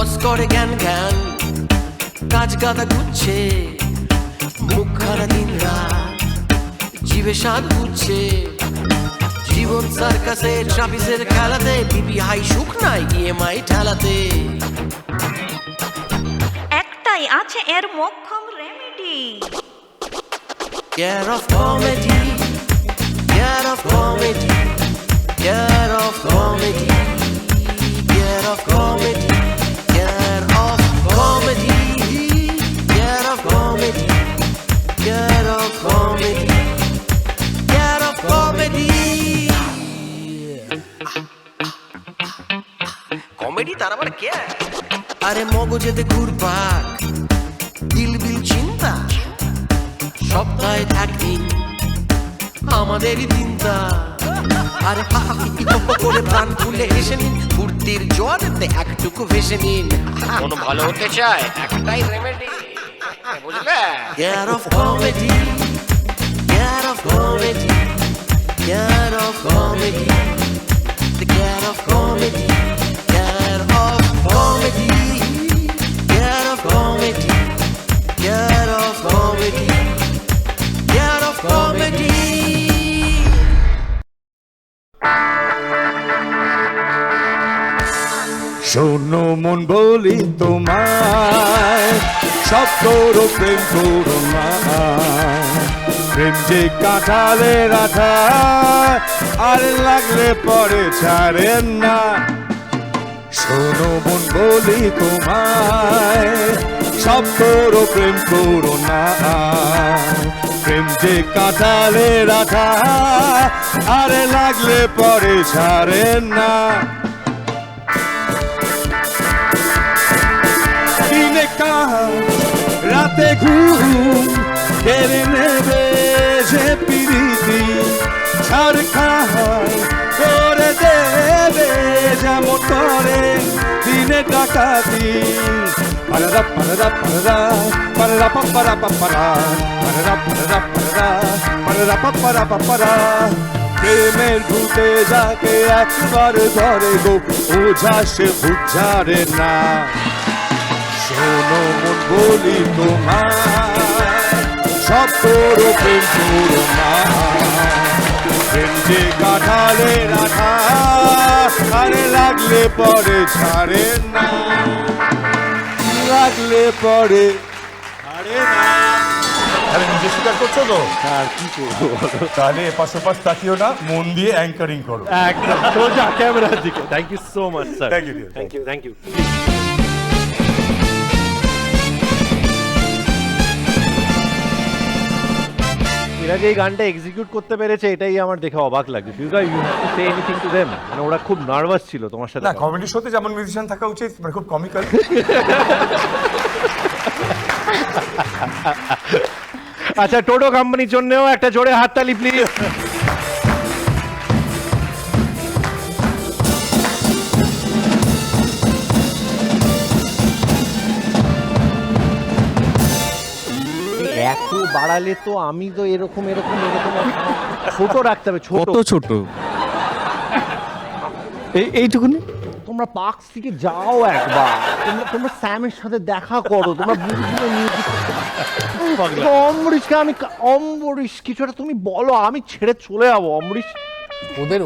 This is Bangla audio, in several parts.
বস করে জ্ঞান জ্ঞান, কাজ গাদা গুচ্ছে, মুখ খানা দিন রাত, জীবে স্বাদ বুঝছে। জীবন সার্কাসে ট্রাফিসের খেলাতে, বিপি হাই সুখ নাই ইএমআই ঠেলাতে। একটাই আছে এর মোক্ষম remedy, Care of comedy, care of comedy, care of comedy, care of comedy, care of comedy, care of comedy, care of comedy, care of comedy. Comedy তার আবার কে? আরে মগজেতে ঘুরপাক, দিলবিল চিন্তা, সপ্তাহে একদিন আমাদেরই চিন্তা। আরে করে প্রাণ খুলে এসে নিন, ফুর্তির জোয়ারেতে একটুকু ভেসে নিন। মন ভালো হতে চায়, একটাই রেমেডি, বুঝলে? Care of comedy, care of comedy, care of comedy, the care of comedy, care of comedy, care of comedy, care of comedy, care of comedy. শোনো মন বলি তোমায়, সব করো প্রেম করো না, প্রেম যে কাঁঠালের আঠা, আর লাগলে পরে ছাড়েন না। শোনো মন বলি তোমায়, সব করো প্রেম করো না, প্রেম যে কাঁঠালের আঠা, আর লাগলে পরে ছাড়েন না। দিনে কাজ রাতে ঘুম কেড়ে নেবে সে প্রীতি, ছাড় খায় করে দেবে যেমন করে দিনে ডাকাতি। পারাদা পারাদা পারাদা পারাদা পাপারা পাপারা, পারাদা পারাদা পারাদা পারাদা পাপারা পাপারা। প্রেমের ভূতে যাকে একবার ধরে গো, ওঝা সে বুঝারে না। শোনো মন বলি তোমায়, সব করো প্রেম করো না, প্রেম যে কাঁঠালের আঠা, আরে লাগলে পরে ছাড়ে না, লাগলে পরে ছাড়ে না। আরে নিজে স্বীকার করছো তো? আর কি করবো? তাহলে এপাশ ওপাশ তাকিও না, মন দিয়ে অ্যাঙ্কারিং করো। একদম সোজা ক্যামেরার দিকে। Thank you so much sir. Thank you, dear. Thank you, thank you. এরা যে এই গানটা এক্সিকিউট করতে পেরেছে, এটাই আমার দেখে অবাক লাগে। You have to say anything to them, মানে ওরা খুব নার্ভাস ছিল তোমার সাথে। না, কমেডি শোতে যেমন মিউজিশিয়ান থাকা উচিত, মানে খুব কমিক্যাল। আচ্ছা, টোটো কোম্পানির জন্যও একটা জোরে হাততালি প্লিজ। এত বাড়ালে তো আমি তো এরকম এরকম এরকম ছোট রাখতে হবে। ছোট ছোট এইটুকুনি। তোমরা পার্কস থেকে যাও একবার, তোমরা স্যামের সাথে দেখা করো, তোমরা বুঝবে মিউজিক। অম্বরীশকে আমি অম্বরীশ কিছু একটা তুমি বলো, আমি ছেড়ে চলে যাবো। অম্বরীশ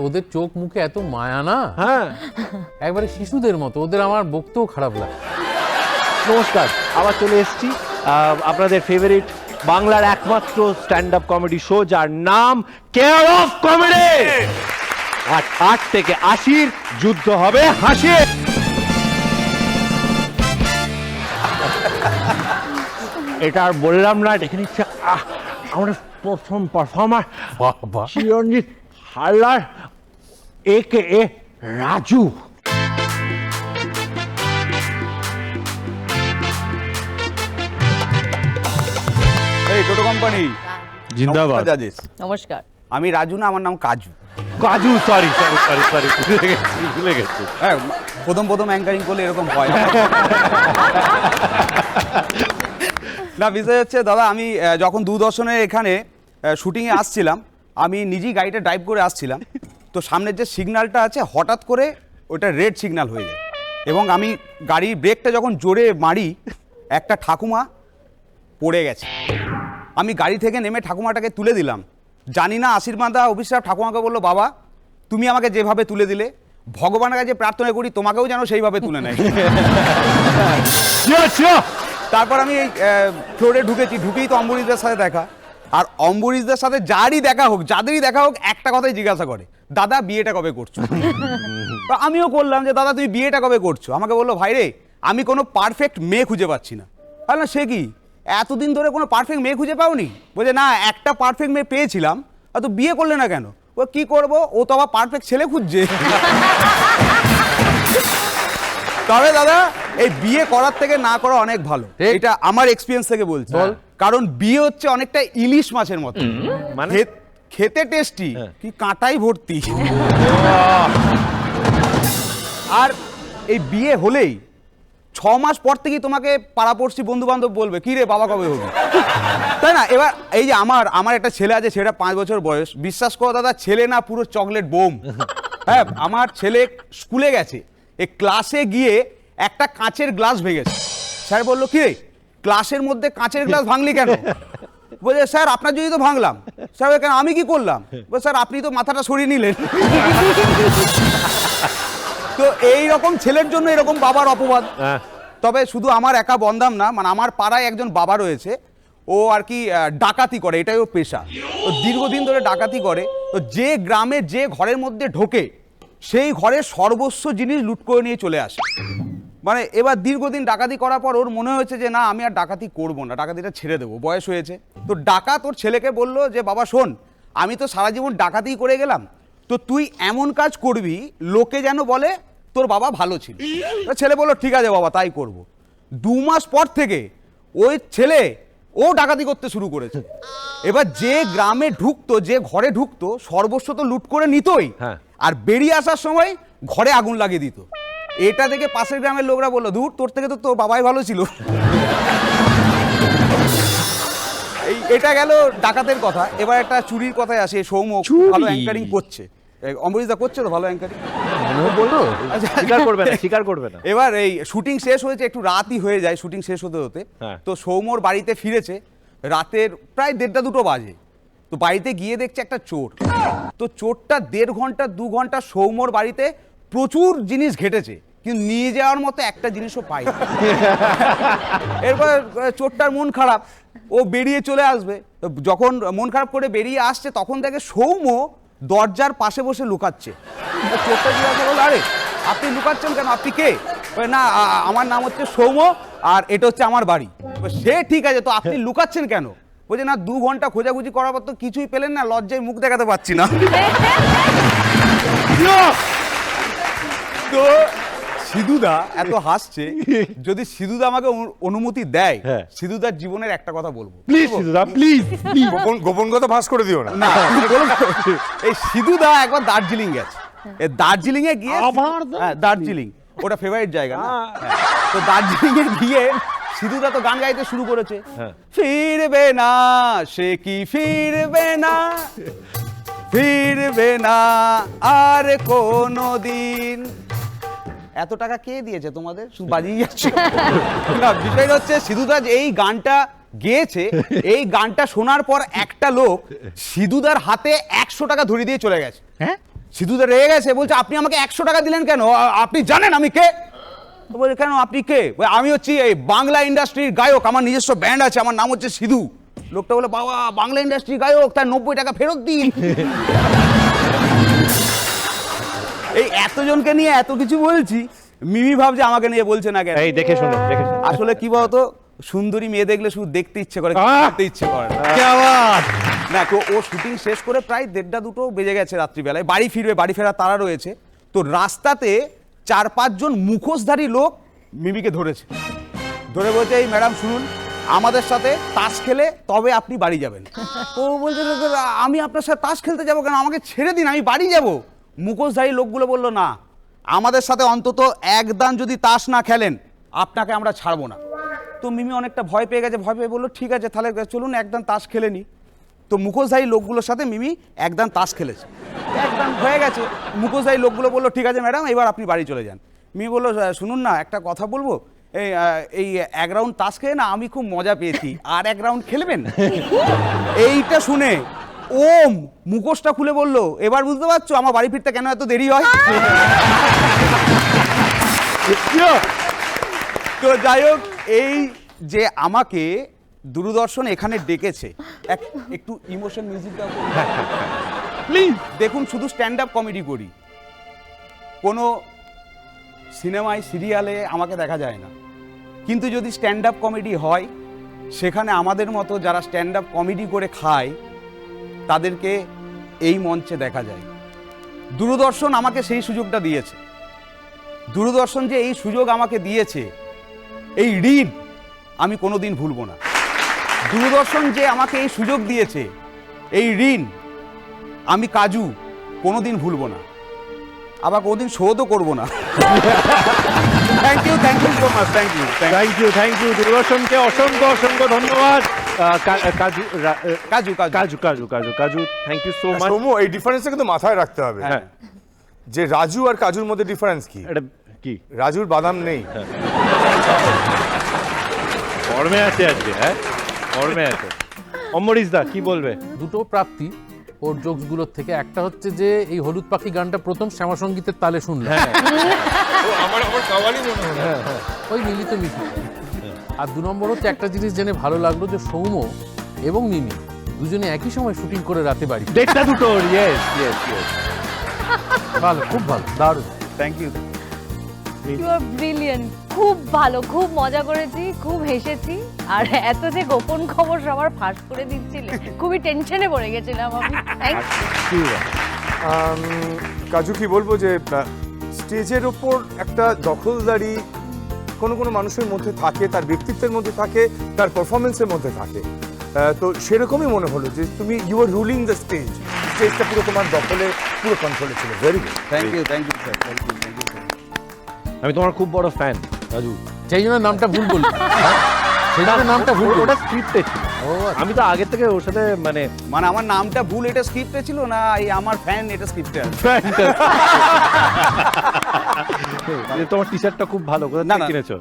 ওদের চোখ মুখে এত মায়া না, হ্যাঁ একবারে শিশুদের মতো, ওদের আমার বকতেও খারাপ লাগে। নমস্কার, আবার চলে এসেছি আপনাদের ফেভারিট বাংলার একমাত্র স্ট্যান্ড আপ কমেডি শো, যার নাম কেয়ার অফ কমেডি। 8 থেকে 80 যুদ্ধ হবে হাসি। এটা আর বললাম না, দেখে নিচ্ছে আমাদের প্রথম পারফর্মার চিরঞ্জিত হালদার AKA রাজু। এই টোটো কোম্পানি জিন্দাবাদ। জাজিস, নমস্কার। আমি রাজু না, আমার নাম কাজু। কাজু, সরি সরি সরি সরি, ভুলে গেছি। হ্যাঁ, প্রথম অ্যাঙ্কারিং করলে এরকম হয় না। বিষয় হচ্ছে দাদা, আমি যখন দূরদর্শনের এখানে শুটিংয়ে আসছিলাম, আমি নিজেই গাড়িটা ড্রাইভ করে আসছিলাম, তো সামনের যে সিগন্যালটা আছে হঠাৎ করে ওটা রেড সিগন্যাল হয়ে যায়। এবং আমি গাড়ির ব্রেকটা যখন জোরে মারি একটা ঠাকুমা পড়ে গেছে। আমি গাড়ি থেকে নেমে ঠাকুমাটাকে তুলে দিলাম। জানি না আশীর্বাদা অভিশাপ ঠাকুমাকে বললো, বাবা তুমি আমাকে যেভাবে তুলে দিলে ভগবানের কাছে প্রার্থনা করি তোমাকেও যেন সেইভাবে তুলে নেয়। তারপর আমি এই ফ্লোরে ঢুকেছি, ঢুকেই তো অম্বরীশদের সাথে দেখা। আর অম্বরীশদের সাথে যাদেরই দেখা হোক একটা কথাই জিজ্ঞাসা করে, দাদা বিয়েটা কবে করছো? তো আমিও করলাম যে দাদা তুমি বিয়েটা কবে করছো? আমাকে বললো, ভাই রে আমি কোনো পারফেক্ট মেয়ে খুঁজে পাচ্ছি না। না সে কি, এতদিন ধরে কোনো পারফেক্ট মেয়ে খুঁজে পাওনি? বলছে না, একটা পারফেক্ট মেয়ে পেয়েছিলাম। তো বিয়ে করলে না কেন? ও কি করবো, ও তো আবার পারফেক্ট ছেলে খুঁজছে। তবে দাদা এই বিয়ে করার থেকে না করা অনেক ভালো, ঠিক। এটা আমার এক্সপিরিয়েন্স থেকে বলছি। বল। কারণ বিয়ে হচ্ছে অনেকটা ইলিশ মাছের মতো, মানে? খেতে টেস্টি কি কাঁটাই ভর্তি। আর এই বিয়ে হলেই 6 মাস পর থেকেই তোমাকে পাড়াপড়শি বন্ধু বান্ধব বলবে, কি রে বাবা কবে হবে, তাই না? এবার এই যে আমার একটা ছেলে আছে, সেটা 5 বছর বয়স। বিশ্বাস করো দাদা, ছেলে না পুরো চকলেট বোম। হ্যাঁ, আমার ছেলে স্কুলে গেছে, এই ক্লাসে গিয়ে একটা কাঁচের গ্লাস ভেঙেছে। স্যার বললো, কি রে ক্লাসের মধ্যে কাঁচের গ্লাস ভাঙলি কেন? বলছে স্যার আপনার জন্যই তো ভাঙলাম। স্যার কেন, আমি কি করলাম? বলছে স্যার আপনি তো মাথাটা সরিয়ে নিলেন। তো এই রকম ছেলের জন্য এরকম বাবার অপবাদ। তবে শুধু আমার একা বন্দাম না, মানে আমার পাড়ায় একজন বাবা রয়েছে, ও আর কি ডাকাতি করে, এটাই ও পেশা। ও দীর্ঘদিন ধরে ডাকাতি করে। তো যে গ্রামে যে ঘরের মধ্যে ঢোকে সেই ঘরের সর্বস্ব জিনিস লুট করে নিয়ে চলে আসে। মানে এবার দীর্ঘদিন ডাকাতি করার পর ওর মনে হয়েছে যে না আমি আর ডাকাতি করবো না, ডাকাতিটা ছেড়ে দেবো, বয়স হয়েছে। তো ডাকাত ওর ছেলেকে বললো যে বাবা শোন, আমি তো সারা জীবন ডাকাতি করে গেলাম, তো তুই এমন কাজ করবি লোকে যেন বলে তোর বাবা ভালো ছিল। তো ছেলে বললো ঠিক আছে বাবা তাই করব। 2 মাস পর থেকে ওই ছেলে ও ডাকাতি করতে শুরু করেছে। এবার যে গ্রামে ঢুকতো, যে ঘরে ঢুকতো, সর্বস্ব তো লুট করে নিতই, আর বেরিয়ে আসার সময় ঘরে আগুন লাগিয়ে দিত। এটা দেখে পাশের গ্রামের লোকরা বললো, দূর তোর থেকে তো তোর বাবাই ভালো ছিল। এটা গেল ডাকাতের কথা। এবার একটা চুরির কথায় আসে। সৌম্য ভালো অ্যাঙ্কারিং করছে, অম্বরীশদা করছে তো ভালো অ্যাঙ্কারিং, বললো স্বীকার করবে না। এবার এই শুটিং শেষ হয়েছে, একটু রাতই হয়ে যায় শুটিং শেষ হতে হতে। তো সৌম্যর বাড়িতে ফিরেছে রাতের প্রায় 1:30-2 বাজে। তো বাড়িতে গিয়ে দেখছে একটা চোর। তো চোরটা 1.5 ঘন্টা 2 ঘন্টা সৌম্যর বাড়িতে প্রচুর জিনিস ঘেটেছে, কিন্তু নিয়ে যাওয়ার মতো একটা জিনিসও পাই। এরপর চোরটার মন খারাপ, ও বেরিয়ে চলে আসবে। যখন মন খারাপ করে বেরিয়ে আসছে তখন দেখে সৌম্য দরজার পাশে বসে লুকাচ্ছে। চোরটা জিজ্ঞাসা করলো, আরে আপনি লুকাচ্ছেন কেন, আপনি কে? না আমার নাম হচ্ছে সৌম্য আর এটা হচ্ছে আমার বাড়ি। সে ঠিক আছে, তো আপনি লুকাচ্ছেন কেন? বলছে না 2 ঘন্টা খোঁজাখুঁজি করার পর তো কিছুই পেলেন না, লজ্জায় মুখ দেখাতে পারছি না। তো সিধুদা এত হাসছে, যদি সিধুদা আমাকে অনুমতি দেয় সিধুদার জীবনের একটা কথা বলবো। প্লিজ সিধুদা, প্লিজ। গোপন কথা ভাস করে দিও না। না এই সিধুদা একবার দার্জিলিং গেছে, দার্জিলিং এ গিয়ে দার্জিলিং ওটা ফেভারিট জায়গা না। তো দার্জিলিং এ গিয়ে সিধুদা তো গান গাইতে শুরু করেছে, ফিরবে না সে কি ফিরবে না, ফিরবে না আর কোনো দিন। এত টাকা কে দিয়েছে তোমাদের, শুধু বাজিয়ে যাচ্ছে না। বিষয়টা হচ্ছে সিধুদা যে এই গানটা গেয়েছে, এই গানটা শোনার পর একটা লোক সিধুদার হাতে 100 টাকা ধরে দিয়ে চলে গেছে। সিধুদা রেগে গেছে, বলছে আপনি আমাকে 100 টাকা দিলেন কেন, আপনি জানেন আমি কে? বলছে কেন আপনি কে? আমি হচ্ছি এই বাংলা ইন্ডাস্ট্রির গায়ক, আমার নিজস্ব ব্যান্ড আছে, আমার নাম হচ্ছে সিধু। লোকটা বলে বাবা বাংলা ইন্ডাস্ট্রির গায়ক, তার 90 টাকা ফেরত দিন। এই এতজনকে নিয়ে এত কিছু বলছি, মিমি ভাবছে আমাকে নিয়ে বলছে না কেন। এই দেখে শোনো। আসলে কি বলতো, সুন্দরী মেয়ে দেখলে শুধু দেখতে ইচ্ছে করে, দেখতে ইচ্ছে করে না। তো ও শুটিং শেষ করে প্রায় 1:30-2 বেজে গেছে রাত্রিবেলায়, বাড়ি ফিরবে, বাড়ি ফেরার তারা রয়েছে। তো রাস্তাতে 4-5 জন মুখোশধারী লোক মিমিকে ধরেছে, ধরে বলছে এই ম্যাডাম শুনুন, আমাদের সাথে তাস খেলে তবে আপনি বাড়ি যাবেন। ও বলছে আমি আপনার সাথে তাস খেলতে যাবো কেন, আমাকে ছেড়ে দিন, আমি বাড়ি যাব। মুখোশধারী লোকগুলো বললো না, আমাদের সাথে অন্তত 1 দান যদি তাস না খেলেন আপনাকে আমরা ছাড়বো না। তো মিমি অনেকটা ভয় পেয়ে গেছে, ভয় পেয়ে বললো ঠিক আছে তাহলে চলুন 1 দান তাস খেলে নি। তো মুখোশধারী লোকগুলোর সাথে মিমি 1 দান তাস খেলেছে, 1 দান হয়ে গেছে। মুখোশধারী লোকগুলো বললো ঠিক আছে ম্যাডাম এবার আপনি বাড়ি চলে যান। মেয়ে বললো শুনুন না একটা কথা বলবো, এই এক রাউন্ড তাস খেয়ে না আমি খুব মজা পেয়েছি, আর এক রাউন্ড খেলবেন? এইটা শুনে ওম মুখোশটা খুলে বললো, এবার বুঝতে পারছো আমার বাড়ি ফিরতে কেন এত দেরি হয়? তো যাই হোক, এই যে আমাকে দূরদর্শন এখানে ডেকেছে, একটু ইমোশন মিউজিক দাও প্লিজ। দেখুন, শুধু স্ট্যান্ড আপ কমেডি করি, কোনো সিনেমায় সিরিয়ালে আমাকে দেখা যায় না, কিন্তু যদি স্ট্যান্ড আপ কমেডি হয় সেখানে আমাদের মতো যারা স্ট্যান্ড আপ কমেডি করে খায় তাদেরকে এই মঞ্চে দেখা যায়। দূরদর্শন আমাকে সেই সুযোগটা দিয়েছে। দূরদর্শন যে এই সুযোগ আমাকে দিয়েছে, এই ঋণ আমি কোনোদিন ভুলবো না। দূরদর্শন যে আমাকে এই সুযোগ দিয়েছে, এই ঋণ আমি কাজু কোনোদিন ভুলবো না, আবার কোনোদিন শোধও করবো না। Thank you so much, thank you দূরদর্শনকে অসংখ্য অসংখ্য ধন্যবাদ। কাজু কাজু কাজু কাজু কাজু কাজু thank you so much. Soumya, এই ডিফারেন্সটা কিন্তু মাথায় রাখতে হবে। হ্যাঁ, যে রাজু আর কাজুর মধ্যে ডিফারেন্স কি? এটা কি রাজুর বাদাম নেই। ফর্মে আছে আজকে, হ্যাঁ ফর্মে আছে। অমরিশ দা কি বলবে? দুটো প্রাপ্তি ওর জোকসগুলোর থেকে। একটা হচ্ছে যে এই হলুদ পাখি গানটা প্রথম শ্যামাসঙ্গীতের তালে শুনলাম, আমার কাওয়ালি মনে হলো। ওই মিলিত মিঠু। আর 2 নম্বর হচ্ছে একটা জিনিস জেনে ভালো লাগলো যে সৌম্য এবং মিমি দুজনে একই সময় শুটিং করে রাতে বাড়ি। ডেটটা দুটো, ইয়েস ইয়েস ইয়েস। ভালো, খুব ভালো, দারুণ। Thank you. You are brilliant, খুব ভালো, খুব মজা করেছি, খুব হেসেছি। আর এত যে গোপন খবর সবার ফাঁস করে দিচ্ছিলে, খুবই টেনশনে পড়ে গেছিলাম আমি। কাজু কি বলবো, যে স্টেজের ওপর একটা দখলদারি কোনো কোনো মানুষের মধ্যে থাকে, তার ব্যক্তিত্বের মধ্যে থাকে, তার পারফরমেন্সের মধ্যে থাকে। তো সেরকমই মনে হলো যে তুমি ইউ আর রুলিং দ্য স্টেজটা পুরো তোমার দখলে, পুরো কন্ট্রোলে ছিল। Very good. Thank you sir, thank you. আমি তোমার খুব বড় ফ্যান রাজু, সেই জন্য নামটা ভুল বললি। সেই জন্য নামটা ভুল, ওটা স্ক্রিপ্টে ছিল। ও আচ্ছা। আমি তো আগে থেকে ওর সাথে মানে আমার নামটা ভুল এটা স্ক্রিপ্টে ছিল না, এই আমার ফ্যান এটা স্ক্রিপ্টে আছে। তোমার টি শার্টটা খুব ভালো, কোথা না, থেকে না। কিনেছো?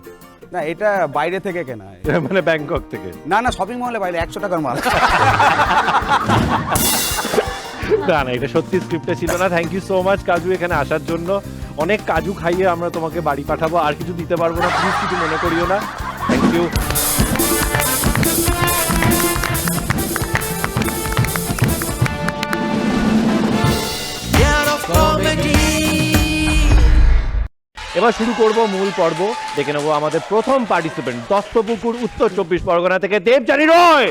না, এটা বাইরে থেকে কেনা, মানে ব্যাংকক থেকে? না শপিং মলে বাইরে 100 টাকার মাল। না না, এটা সত্যি স্ক্রিপ্টে ছিল না। থ্যাংক ইউ সো মাচ কাজু এখানে আসার জন্য। অনেক কাজু খাইয়ে আমরা তোমাকে বাড়ি পাঠাবো, আর কিছু দিতে পারবো না, প্লিজ কিছু মনে করিও না। Thank you. এবার শুরু করব মূল পর্ব। দেখে নেবো আমাদের প্রথম পার্টিসিপেন্ট, দত্তপুকুর, উত্তর 24 পরগনা থেকে দেবযানী রয়।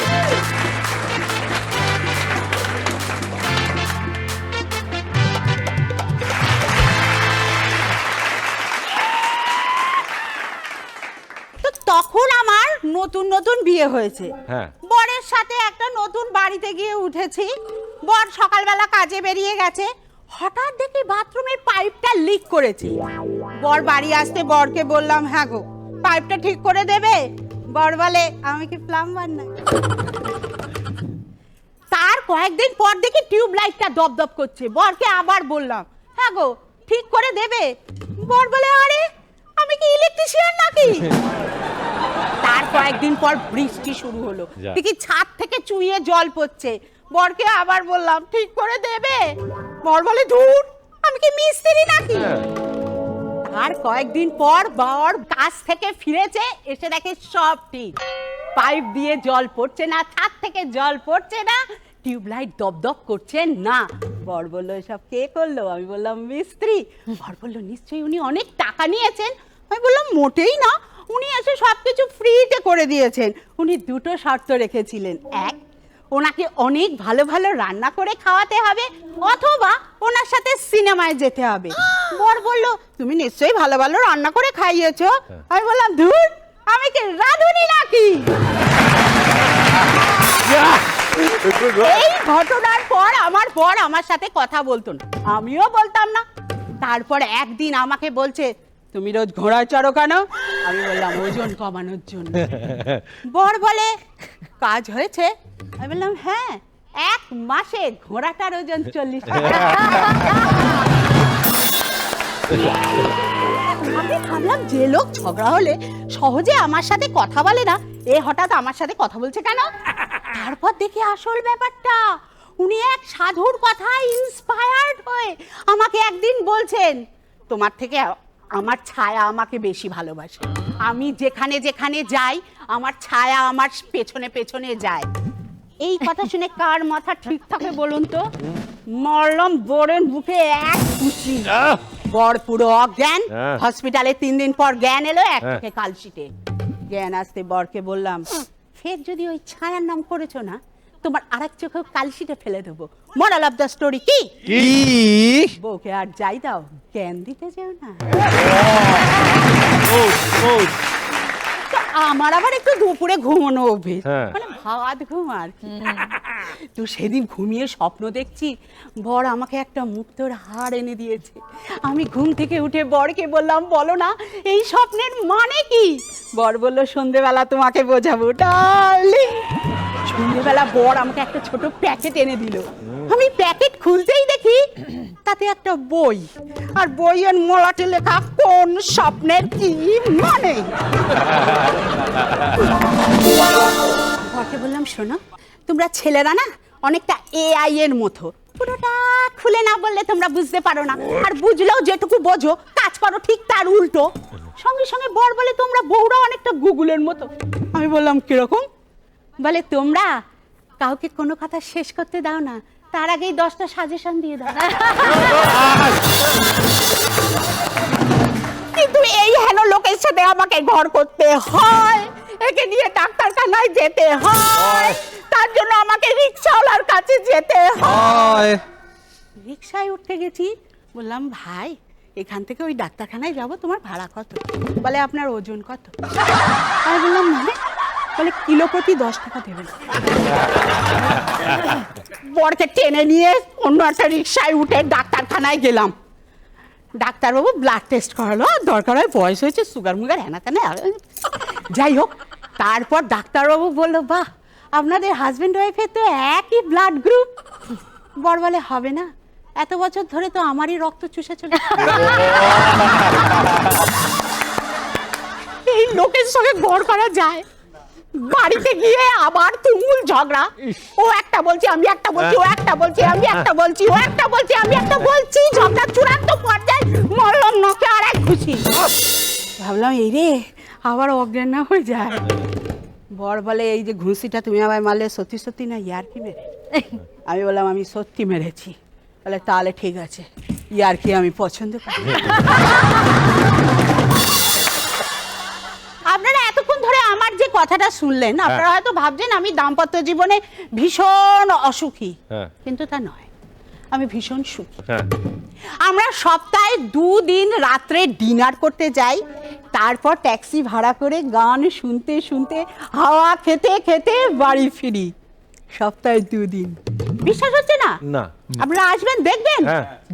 তো তখন আমার নতুন নতুন বিয়ে হয়েছে, হ্যাঁ। বরের সাথে একটা নতুন বাড়িতে গিয়ে উঠেছি। বর সকালবেলা কাজে বেরিয়ে গেছে, হঠাৎ দেখি বাথরুমের পাইপটা লিক করেছে। বর বাড়ি আসতে বরকে বললাম, হ্যাঁ গো পাইপটা ঠিক করে দেবে? বর বলে, আমি কি প্লাম্বার না। তার কয়েকদিন পর দেখি টিউব লাইটটা দপদপ করছে। বরকে আবার বললাম, হ্যাঁ গো ঠিক করে দেবে? বর বলে, আরে আমি কি ইলেকট্রিশিয়ান নাকি। তার কয়েকদিন পর বৃষ্টি শুরু হলো, দেখি ছাদ থেকে চুইয়ে জল পড়ছে। বরকে আবার বললাম, ঠিক করে দেবে? বর বলে, ধুর আমি কি মিস্ত্রি নাকি। আর কয়েকদিন পর বর কাজ থেকে ফিরেছে, এসে দেখে সব ঠিক, পাইপ দিয়ে জল পড়ছে না, ছাদ থেকে জল পড়ছে না, টিউবলাইট দপদপ করছে না। বর বললো, এসব কে করলো? আমি বললাম, মিস্ত্রি। বর বললো, নিশ্চয়ই উনি অনেক টাকা নিয়েছেন। আমি বললাম, মোটেই না, উনি এসে সবকিছু ফ্রিতে করে দিয়েছেন। উনি দুটো শর্ত রেখেছিলেন, এক, ওনাকে অনেক ভালো ভালো রান্না করে খাওয়াতে হবে, অথবা ওনার সাথে সিনেমায় যেতে হবে। বর বলল, তুমি নিশ্চয়ই ভালো ভালো রান্না করে খাইয়েছো। আমি বললাম, ধুর আমি কি রাঁধুনি নাকি। এই ঘটনার পর আমার বর আমার সাথে কথা বলতো না, আমিও বলতাম না। তারপর একদিন আমাকে বলছে, তুমি রোজ ঘোড়ায় চড়ো কেন? আমি বললাম, ওজন কমানোর জন্য। বর বলে, কাজ হয়েছে? আমি বললাম, হ্যাঁ, 1 মাসে ঘোড়াটার ওজন 40 টাকা। আমি ভাবলাম যে লোক ঝগড়া হলে সহজে আমার সাথে কথা বলে না, এ হঠাৎ আমার সাথে কথা বলছে কেন? তারপর দেখি আসল ব্যাপারটা, উনি এক সাধুর কথায় ইন্সপায়ার্ড হয়ে আমাকে একদিন বলছেন, তোমার থেকে আমার ছায়া আমাকে বেশি ভালোবাসে, আমি যেখানে যেখানে যাই আমার ছায়া আমার পেছনে পেছনে যায়। এই কথা শুনে কার মাথা ঠিক থাকে বলুন তো? মরলম বরের বুকে এক খুশি, বর পুরো অজ্ঞান, হসপিটালে 3 দিন পর জ্ঞান এলো, এক চোখে কালশিটে। জ্ঞান আসতে বরকে বললাম, ফের যদি ওই ছায়ার নাম করেছো না, তোমার আরেক চোখে কালশিটে ফেলে দেবো। মোরাল অফ দ্য স্টোরি কি? বউকে আর যাই দাও, জ্ঞান দিতে যেও না। তো আমার আবার একটু দুপুরে ঘুমানো অভ্যেস, মানে ভাত ঘুম আর কি। তো সেদিন ঘুমিয়ে স্বপ্ন দেখছি বর আমাকে একটা মুক্তোর হার এনে দিয়েছে। আমি ঘুম থেকে উঠে বরকে বললাম, বলো না এই স্বপ্নের মানে কি? বর বলল, সন্ধেবেলা তোমাকে বোঝাবো ডার্লিং। সন্ধেবেলা বর আমাকে একটা ছোট প্যাকেট এনে দিল। আমি প্যাকেট খুলতেই দেখি তাতে একটা বই, আর বইয়ের মলাটে লেখা কোন স্বপ্নের কি মানে। বরকে বললাম, শোনো তোমরা ছেলেরা না অনেকটা AI এর মতো, পুরোটা খুলে না বললে তোমরা বুঝতে পারো না, আর বুঝলেও যেটুকু বোঝো কাজ করো ঠিক তার উল্টো। সঙ্গে সঙ্গে বর বলে, তোমরা বউরা অনেকটা গুগলের মতো। আমি বললাম, কিরকম? বলে, তোমরা কাউকে কোনো কথা শেষ করতে দাও না, তার আগেই 10টা সাজেশন দিয়ে দাও। কিন্তু এই হেন লোকের সাথে আমাকে ঘর করতে হয়, একে নিয়ে ডাক্তারখানায় যেতে হয়, তার জন্য আমাকে রিক্সাওয়ালার কাছে যেতে হয়। রিক্সায় উঠতে গেছি, বললাম, ভাই এখান থেকে ওই ডাক্তারখানায় যাব, তোমার ভাড়া কত? বলে, আপনার ওজন কত? আমি বললাম, মানে? বলে, কিলো প্রতি 10 টাকা দেবেন। বরকে টেনে নিয়ে অন্য একটা রিক্সায় উঠে ডাক্তারখানায় গেলাম। ডাক্তারবাবু ব্লাড টেস্ট করালো, দরকার হয় বয়স হয়েছে, সুগার মুগার হ্যানা ত্যানা, যাই হোক। তারপর ডাক্তারবাবু বললো, বাহ আপনাদের হাজব্যান্ড ওয়াইফের তো একই ব্লাড গ্রুপ। বর বলে, হবে না, এত বছর ধরে তো আমারই রক্ত চুষে চলে। এই লোকের সঙ্গে ঘর করা যায়? বাড়িতে গিয়ে আবার তুমুল ঝগড়া, ও একটা বলছি, আমি একটা বলছি, ও একটা বলছি, আমি একটা বলছি, ও একটা বলছি, আমি একটা বলছি, ঝগড়া চূড়ান্ত পর্যায়ে, মরলাম নকে আর এক খুশি। ভাবলাম, এই রে আবার অজ্ঞান না হয়ে যায়। বর বলে, এই যে ঘুষিটা তুমি আমায় মারলে সত্যি সত্যি না ইয়ার্কি মেরে? আমি বললাম, আমি সত্যি মেরেছি। বলে, তাহলে ঠিক আছে, ইয়ার্কি আমি পছন্দ করি। আপনারা এতক্ষণ ধরে আমার যে কথাটা শুনলেন, আপনারা হয়তো ভাবছেন আমি দাম্পত্য জীবনে ভীষণ অসুখী, কিন্তু তা নয়, আমি ভীষণ সুখী। আমরা সপ্তাহে 2 দিন রাত্রে ডিনার করতে যাই, তারপর ট্যাক্সি ভাড়া করে গান শুনতে শুনতে হাওয়া খেতে খেতে বাড়ি ফিরি। সপ্তাহে 2 দিন। বিশ্বাস হচ্ছে না? না। আপনারা আসবেন দেখবেন।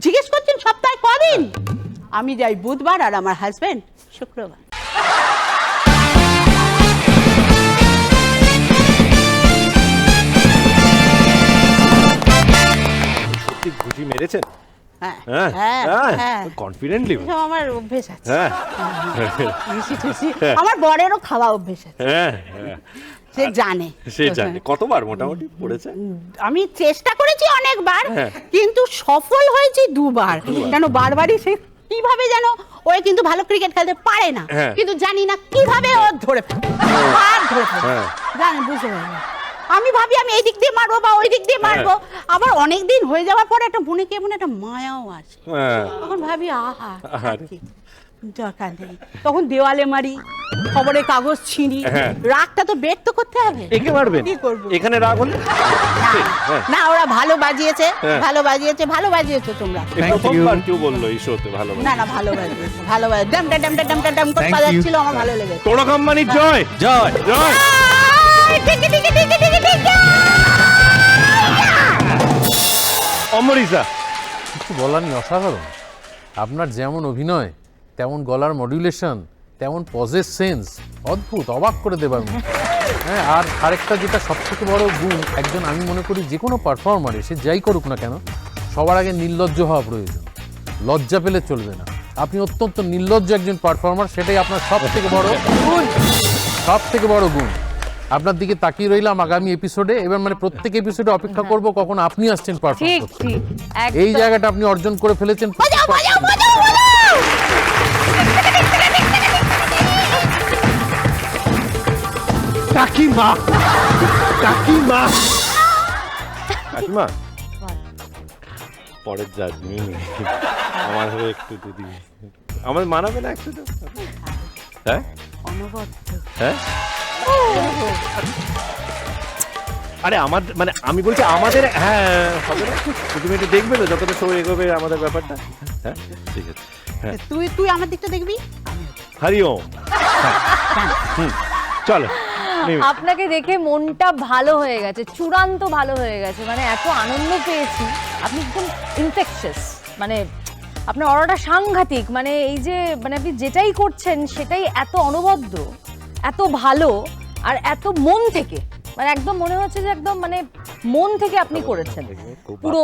জিজ্ঞেস করছেন সপ্তাহে কদিন? আমি যাই বুধবার আর আমার হাজবেন্ড শুক্রবার। ঘুষি মেরেছেন? হ্যাঁ, কনফিডেন্টলি আমার অভ্যেস আছে। আমার বরেরও খাওয়া অভ্যেস আছে, সে জানে। কতবার মোটামুটি পড়েছে? আমি চেষ্টা করেছি অনেকবার, কিন্তু সফল হয়েছি 2 বার। কেন বারবারই সে কিভাবে যেন, ও কিন্তু ভালো ক্রিকেট খেলতে পারে না, কিন্তু জানি না কিভাবে ও ধরে ফেলে, জানেন, বুঝতে পারবেন। আমি ভাবি আমি এই দিক দিয়ে মারবো বা ওই দিক দিয়ে মারবো, আবার অনেক দিন হয়ে যাওয়ার পর একটা মনে কেমন একটা মায়াও আসে, তখন ভাবি আহা দরকার নেই, তখন দেওয়ালে মারি, খবরের কাগজ ছিঁড়ি, রাগটা তো ব্যক্ত করতে হবে। একে মারবেন? কি করবো? এখানে রাগ হলে না, ওরা ভালো বাজিয়েছে, ভালো বাজিয়েছে, ভালো বাজিয়েছো তোমরা। প্রথমবার কেউ বললো এই শোতে ভালো না না, ভালো বাজিয়েছে, ভালো বাজিয়েছে, ডামটা ডামটা ডামটা ডাম করে বাজাচ্ছিল, আমার ভালো লেগেছে। তোড়া কোম্পানির জয় জয় জয়। অমরিসা, কিছু বলার নেই, অসাধারণ। আপনার যেমন অভিনয়, তেমন গলার মডুলেশন, তেমন পজের সেন্স, অদ্ভুত, অবাক করে দেবার মতো। হ্যাঁ, আর আরেকটা যেটা সবথেকে বড় গুণ, একজন আমি মনে করি যে কোনো পারফর্মারে, সে যাই করুক না কেন, সবার আগে নির্লজ্জ হওয়া প্রয়োজন। লজ্জা পেলে চলবে না। আপনি অত্যন্ত নির্লজ্জ একজন পারফর্মার, সেটাই আপনার সব থেকে বড় গুণ, সব থেকে বড় গুণ। আপনার দিকে তাকিয়ে রইলাম আগামী এপিসোডে, এবার মানে প্রত্যেক এপিসোডে অপেক্ষা করব কখন আপনি আসছেন পারফর্ম ঠিক করতে। ঠিক এই একদম। জায়গাটা আপনি অর্জন করে ফেলেছেন। বাজাও বাজাও বাজাও বাজাও কাকিমা, কাকিমা, কাকিমা পরের জাজমি আমার হয়ে একটু দিদি, আমার মানাবে না একটু? হ্যাঁ হ্যাঁ, আরে আমার মানে আমি বলছি আমাদের, হ্যাঁ হবে না, তুমি একটু দেখবে না যতটা শো এগোবে আমাদের ব্যাপারটা। হ্যাঁ ঠিক আছে, হ্যাঁ তুই আমার দিকটা দেখবি। হরি ওম। চলো, আপনাকে দেখে মনটা ভালো হয়ে গেছে, চূড়ান্ত ভালো হয়ে গেছে, মানে এত আনন্দ পেয়েছি। আপনি একদম ইনফেকশাস, মানে আপনার অরাটা সাংঘাতিক, মানে এই যে মানে আপনি যেটাই করছেন সেটাই এত অনবদ্য, এত ভালো, আর এত মন থেকে, মানে একদম মনে হচ্ছে যে একদম মানে মন থেকে আপনি করেছেন পুরো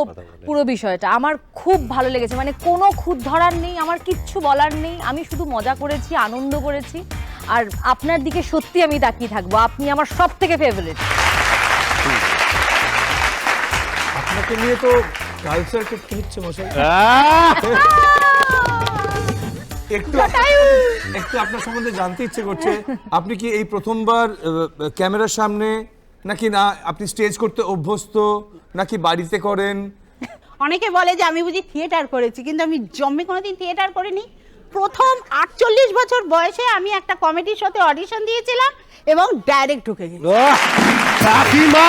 পুরো বিষয়টা। আমার খুব ভালো লেগেছে, মানে কোনো খুঁত ধরার নেই, আমার কিচ্ছু বলার নেই, আমি শুধু মজা করেছি, আনন্দ করেছি, আর আপনার দিকে সত্যি আমি তাকিয়ে থাকবো। আপনি আমার সব থেকে ফেভারিট। আপনাকে নিয়ে তো কালচার টিপস নিচ্ছে মশাই। একটু একটু আপনার সম্বন্ধে জানতে ইচ্ছে করছে। আপনি কি এই প্রথমবার ক্যামেরার সামনে, নাকি না আপনি স্টেজ করতে অভ্যস্ত, নাকি বাড়িতে করেন? অনেকে বলে যে আমি বুঝি থিয়েটার করেছি, কিন্তু আমি জন্মে কোনোদিন থিয়েটার করিনি। প্রথম 48 বছর বয়সে আমি একটা কমেডি শোতে অডিশন দিয়েছিলাম এবং ডাইরেক্ট ঢুকে গেছি। কাকিমা,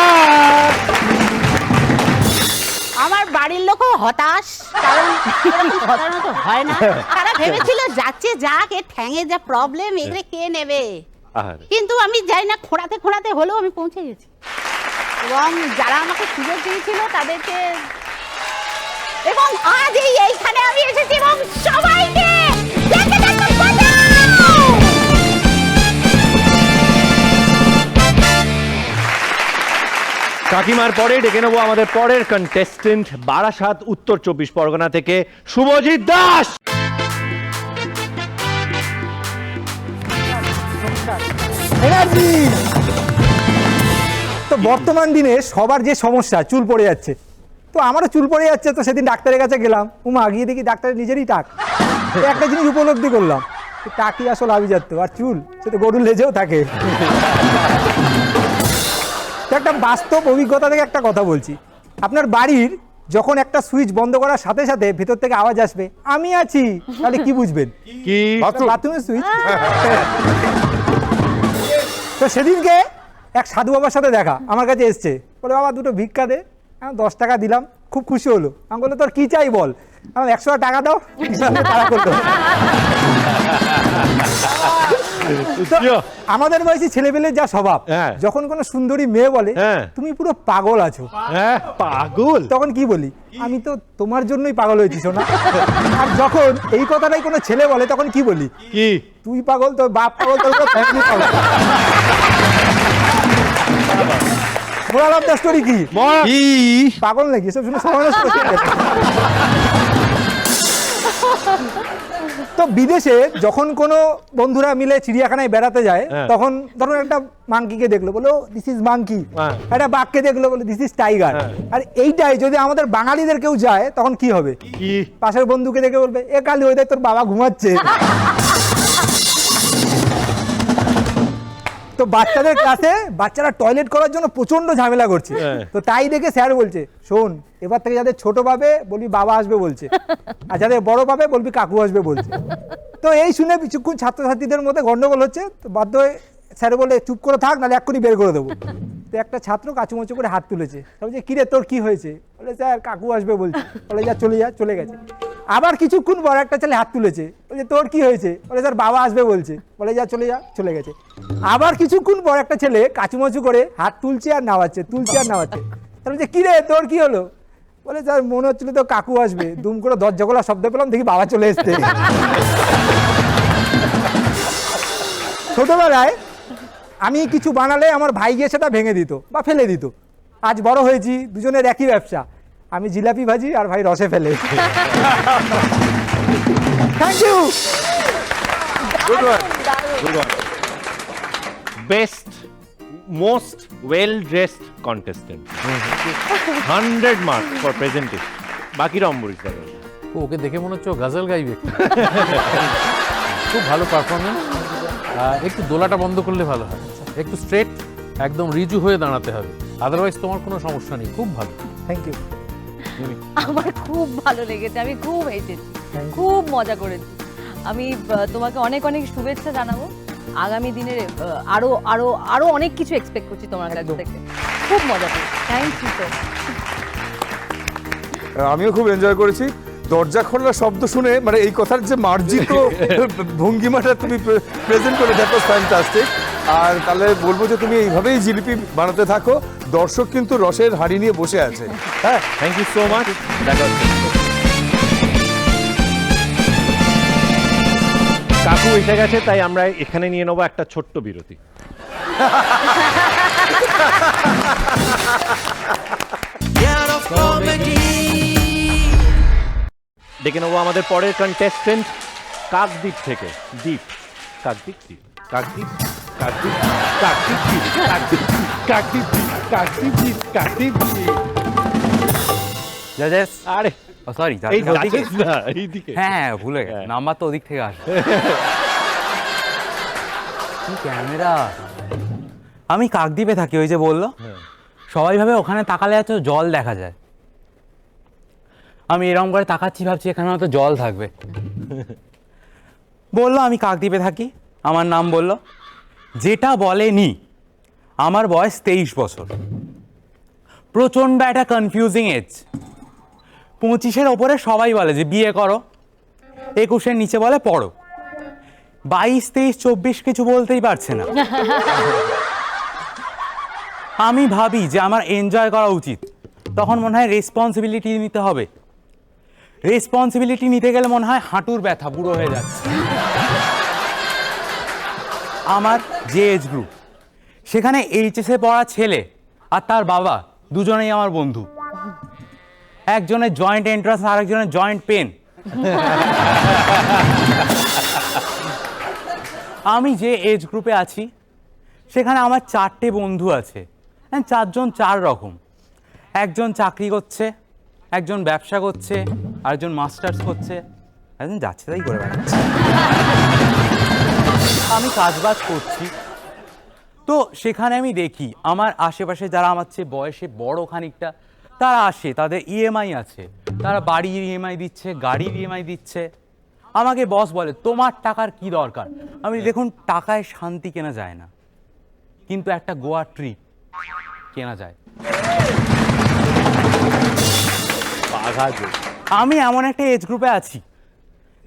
আমার বাড়ির লোকও হতাশ, কারণ এরকম সাধারণত হয় না। তারা ভেবেছিল যাচ্ছে যাক, এর ঠ্যাঙে যা প্রবলেম, এগুলো কে নেবে। কিন্তু আমি যাই না, খোঁড়াতে খোঁড়াতে হলেও আমি পৌঁছে গেছি, এবং যারা আমাকে সুযোগ দিয়েছিল তাদেরকে, এবং আজ এইখানে আমি এসেছি এবং সবাইকে দেখে দেখে বাজাও। কাকিমার পরে ডেকে নেবো আমাদের পরের কন্টেস্টেন্ট, বারাসাত উত্তর 24 পরগনা থেকে শুভজিৎ দাস। তো বর্তমান দিনে সবার যে সমস্যা, চুল পড়ে যাচ্ছে, তো আমারও চুল পড়ে যাচ্ছে। তো সেদিন ডাক্তারের কাছে গেলাম, গিয়ে দেখি ডাক্তারের নিজেরই টাক। তো একটা জিনিস উপলব্ধি করলাম, টাকই আসল আভিজাত্য, আর চুল সে তো গরুর লেজেও থাকে। তো একটা বাস্তব অভিজ্ঞতা থেকে একটা কথা বলছি। আপনার বাড়ির যখন একটা সুইচ বন্ধ করার সাথে সাথে ভেতর থেকে আওয়াজ আসবে আমি আছি, তাহলে কি বুঝবেন? কি? বাথরুমের সুইচ। তো সেদিনকে এক সাধু বাবার সাথে দেখা, আমার কাছে এসছে, বলে বাবা দুটো ভিক্ষা দে। আমি 10 টাকা দিলাম, খুব খুশি হলো। আমি বললো তোর কি চাই বল? আমার 100 টাকা দাও। আমাদের বয়সী ছেলেপেলের যা স্বভাব, যখন কোনো সুন্দরী মেয়ে বলে তুমি পুরো পাগল আছো, পাগল, তখন কি বলি? আমি তো তোমার জন্যই পাগল হয়েছি সোনা। আর যখন এই কথাটাই কোনো ছেলে বলে, তখন কি বলি? কি? তুই পাগল, তোর বাপ পাগল, তোর ফ্যামিলি পাগল। মোরাল অফ দ্য স্টোরি কি? পাগল নাকি সব শুনে সমাজ। তো বিদেশে যখন কোনো বন্ধুরা মিলে চিড়িয়াখানায় বেড়াতে যায়, তখন ধরুন একটা মাংকিকে দেখলো, বলো দিস ইজ মাংকি। একটা বাঘকে দেখলো, বলে দিস ইজ টাইগার। আর এইটাই যদি আমাদের বাঙালিদের কেউ যায়, তখন কি হবে? পাশের বন্ধুকে দেখে বলবে এ কালি, ওই দেখ তোর বাবা ঘুমাচ্ছে। তো বাচ্চাদের ক্লাসে বাচ্চারা টয়লেট করার জন্য প্রচন্ড ঝামেলা করছে। তো তাই দেখে স্যার বলছে, শোন এবার থেকে যাদের ছোট পাবে বলবি বাবা আসবে বলছে, আর যাদের বড় পাবে বলবি কাকু আসবে বলছে। তো এই শুনে কিছুক্ষণ ছাত্রছাত্রীদের মধ্যে গন্ডগোল হচ্ছে। তো বাধ্য হয়ে স্যার বলে চুপ করে থাক, নাহলে এক্ষুনি বের করে দেবো। তো একটা ছাত্র কাচুমচু করে হাত তুলেছে, বলছে কিরে তোর কি হয়েছে? বলে স্যার কাকু আসবে বলছে। বলে যা চলে যা, চলে গেছে। আবার কিছুক্ষণ পর একটা ছেলে হাত তুলেছে, বলছে তোর কি হয়েছে? বলে স্যার বাবা আসবে বলছে। বলে যা চলে যা, চলে গেছে। আবার কিছুক্ষণ পর একটা ছেলে কাচুমচু করে হাত তুলছে আর নামাচ্ছে, তুলছে আর নামাচ্ছে। তাহলে যে কিরে তোর কি হলো? বলে স্যার মনে হচ্ছিল তো কাকু আসবে, দুম করে দরজা খোলা শব্দ পেলাম, দেখি বাবা চলে এসছে। ছোটবেলায় আমি কিছু বানালে আমার ভাই গিয়ে সেটা ভেঙে দিত বা ফেলে দিত। আজ বড় হয়েছি, দুজনের একই ব্যবসা, আমি জিলাপি ভাজি আর ভাই রসে ফেলে। Thank you. Good one. Best most well dressed contestant 100 marks for presentation. বাকিরা অম্বরীশ দা। ওকে দেখে মনে হচ্ছে ও গাজল গাইবে। খুব ভালো পারফরমেন্স। একটু দোলাটা বন্ধ করলে ভালো হয়, একটু স্ট্রেট একদম রিজু হয়ে দাঁড়াতে হবে, আদারওয়াইজ তোমার কোনো সমস্যা নেই। খুব ভালো। Thank you. আমার খুব ভালো লেগেছে, আমি খুব হেসেছি, খুব মজা করেছি। আমি তোমাকে অনেক অনেক শুভেচ্ছা জানাবো। আগামী দিনের আরো আরো আরো অনেক কিছু এক্সপেক্ট করছি তোমার কাছ থেকে। খুব মজা করেছি, থ্যাংক ইউ তো। আমিও খুব এনজয় করেছি। দরজা খোলার শব্দ শুনে মানে এই কথার যে মার্জিত ভঙ্গিমাটা তুমি প্রেজেন্ট করে, দ্যাট ওয়াজ ফ্যান্টাস্টিক। আর তাহলে বলবো যে তুমি এইভাবেই জিলিপি বানাতে থাকো। দর্শক কিন্তু রসের হাঁড়ি নিয়ে বসে আছে। হ্যাঁ, থ্যাংক ইউ সো মাচ। দেখা হচ্ছে। কাকু এসে গেছে, তাই আমরা এখানে নিয়ে নেবো একটা ছোট্ট বিরতি। Year of comedy. ডেকে নেবো আমাদের পরের কন্টেস্টেন্ট কাকদ্বীপ থেকে। দ্বীপ, কাকদ্বীপ, দ্বীপ, কাকদ্বীপ, কাকদ্বীপ, কাকদ্বীপ, দ্বীপ, কাকদ্বীপ, কাকদ্বীপ, কাকদ্বীপ, দ্বীপ, কাকদ্বীপ, দ্বীপ। জাজেস, আরে সরি, এই যাচ্ছিস না এইদিকে। হ্যাঁ ভুলে গেছি, নাম্বার তো ওদিক থেকে আসে। কি ক্যামেরা! আমি কাকদ্বীপে থাকি, ওই যে বললো সবাই ভাবে ওখানে তাকালে এত জল দেখা যায়। আমি এরকম করে তাকাচ্ছি, ভাবছি এখানে হয়তো জল থাকবে। বললো আমি কাকদ্বীপে থাকি, আমার নাম বললো। যেটা বলেনি, আমার বয়স 23 বছর। প্রচণ্ড একটা কনফিউজিং এজ। 25-এর ওপরে সবাই বলে যে বিয়ে করো, 21-এর নিচে বলে পড়ো। 22, 23, 24 কিছু বলতেই পারছে না। আমি ভাবি যে আমার এনজয় করা উচিত, তখন মনে হয় রেসপন্সিবিলিটি নিতে হবে। রেসপন্সিবিলিটি নিতে গেলে মনে হয় হাঁটুর ব্যথা, বুড়ো হয়ে যাচ্ছে। আমার যে এজ গ্রুপ, সেখানে এইচএসে পড়া ছেলে আর তার বাবা দুজনেই আমার বন্ধু। একজনের জয়েন্ট এন্ট্রান্স, আর একজনের জয়েন্ট পেন। আমি যে এজ গ্রুপে আছি সেখানে আমার 4টে বন্ধু আছে। 4জন 4 রকম। একজন চাকরি করছে, একজন ব্যবসা করছে, আরেকজন মাস্টার্স করছে, একজন যাচ্ছে তাই করে বেড়াচ্ছে। আমি কাজবাজ করছি, তো সেখানে আমি দেখি আমার আশেপাশে যারা আমার চেয়ে বয়সে বড় খানিকটা, তারা আসে, তাদের ইএমআই আছে, তারা বাড়ির ইএমআই দিচ্ছে, গাড়ির ইএমআই দিচ্ছে। আমাকে বস বলে তোমার টাকার কি দরকার? আমি দেখুন, টাকায় শান্তি কেনা যায় না, কিন্তু একটা গোয়া ট্রিপ কেনা যায়। আমি এমন একটা এজ গ্রুপে আছি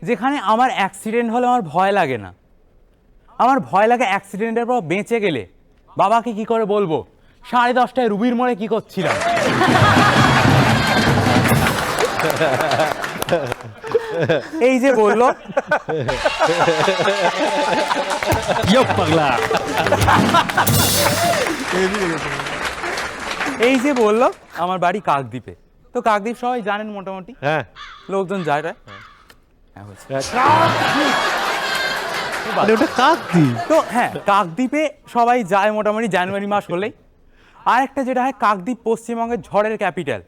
যেখানে আমার অ্যাক্সিডেন্ট হলে আমার ভয় লাগে না। আমার ভয় লাগে অ্যাক্সিডেন্টের পর বেঁচে গেলে বাবাকে কি করে বলবো 10:30টায় রুবির মোড়ে কি করছিলাম। এই যে বললো এই যে বললো আমার বাড়ি কাকদ্বীপে, তো কাকদ্বীপ সবাই জানেন মোটামুটি। হ্যাঁ, লোকজন যায় রে। তো হ্যাঁ, কাকদ্বীপে সবাই যায় মোটামুটি জানুয়ারি মাস হলেই। আর একটা যেটা হয়, কাকদ্বীপ পশ্চিমবঙ্গের ঝড়ের ক্যাপিটাল।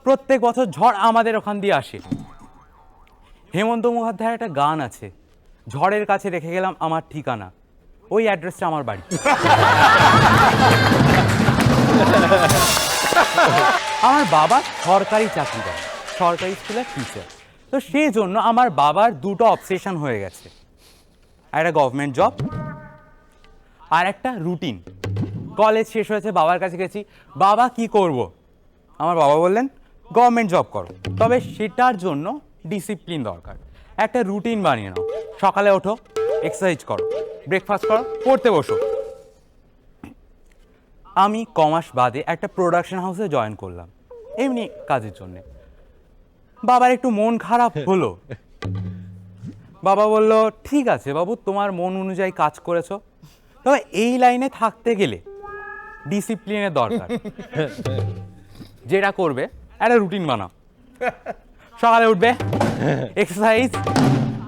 প্রত্যেক বছর ঝড় আমাদের ওখান দিয়ে আসে। হেমন্ত মুখোপাধ্যায়ের একটা গান আছে, ঝড়ের কাছে রেখে গেলাম আমার ঠিকানা, ওই অ্যাড্রেসটা আমার বাড়ি। আমার বাবা সরকারি চাকরি করে, সরকারি স্কুলের টিচার। তো সেই জন্য আমার বাবার দুটো অবসেশন হয়ে গেছে, একটা গভর্নমেন্ট জব আর একটা রুটিন। কলেজ শেষ হয়েছে, বাবার কাছে গেছি, বাবা কি করব? আমার বাবা বললেন গভর্নমেন্ট জব করো, তবে সেটার জন্য ডিসিপ্লিন দরকার। একটা রুটিন বানিয়ে নাও, সকালে ওঠো, এক্সারসাইজ করো, ব্রেকফাস্ট করো, পড়তে বসো। আমি কমাস বাদে একটা প্রোডাকশন হাউসে জয়েন করলাম এমনি কাজের জন্য। বাবার একটু মন খারাপ হলো। বাবা বলল ঠিক আছে বাবু, তোমার মন অনুযায়ী কাজ করেছো, তবে এই লাইনে থাকতে গেলে ডিসিপ্লিনের দরকার। যেটা করবে একটা রুটিন বানাও, সকালে উঠবে, এক্সারসাইজ,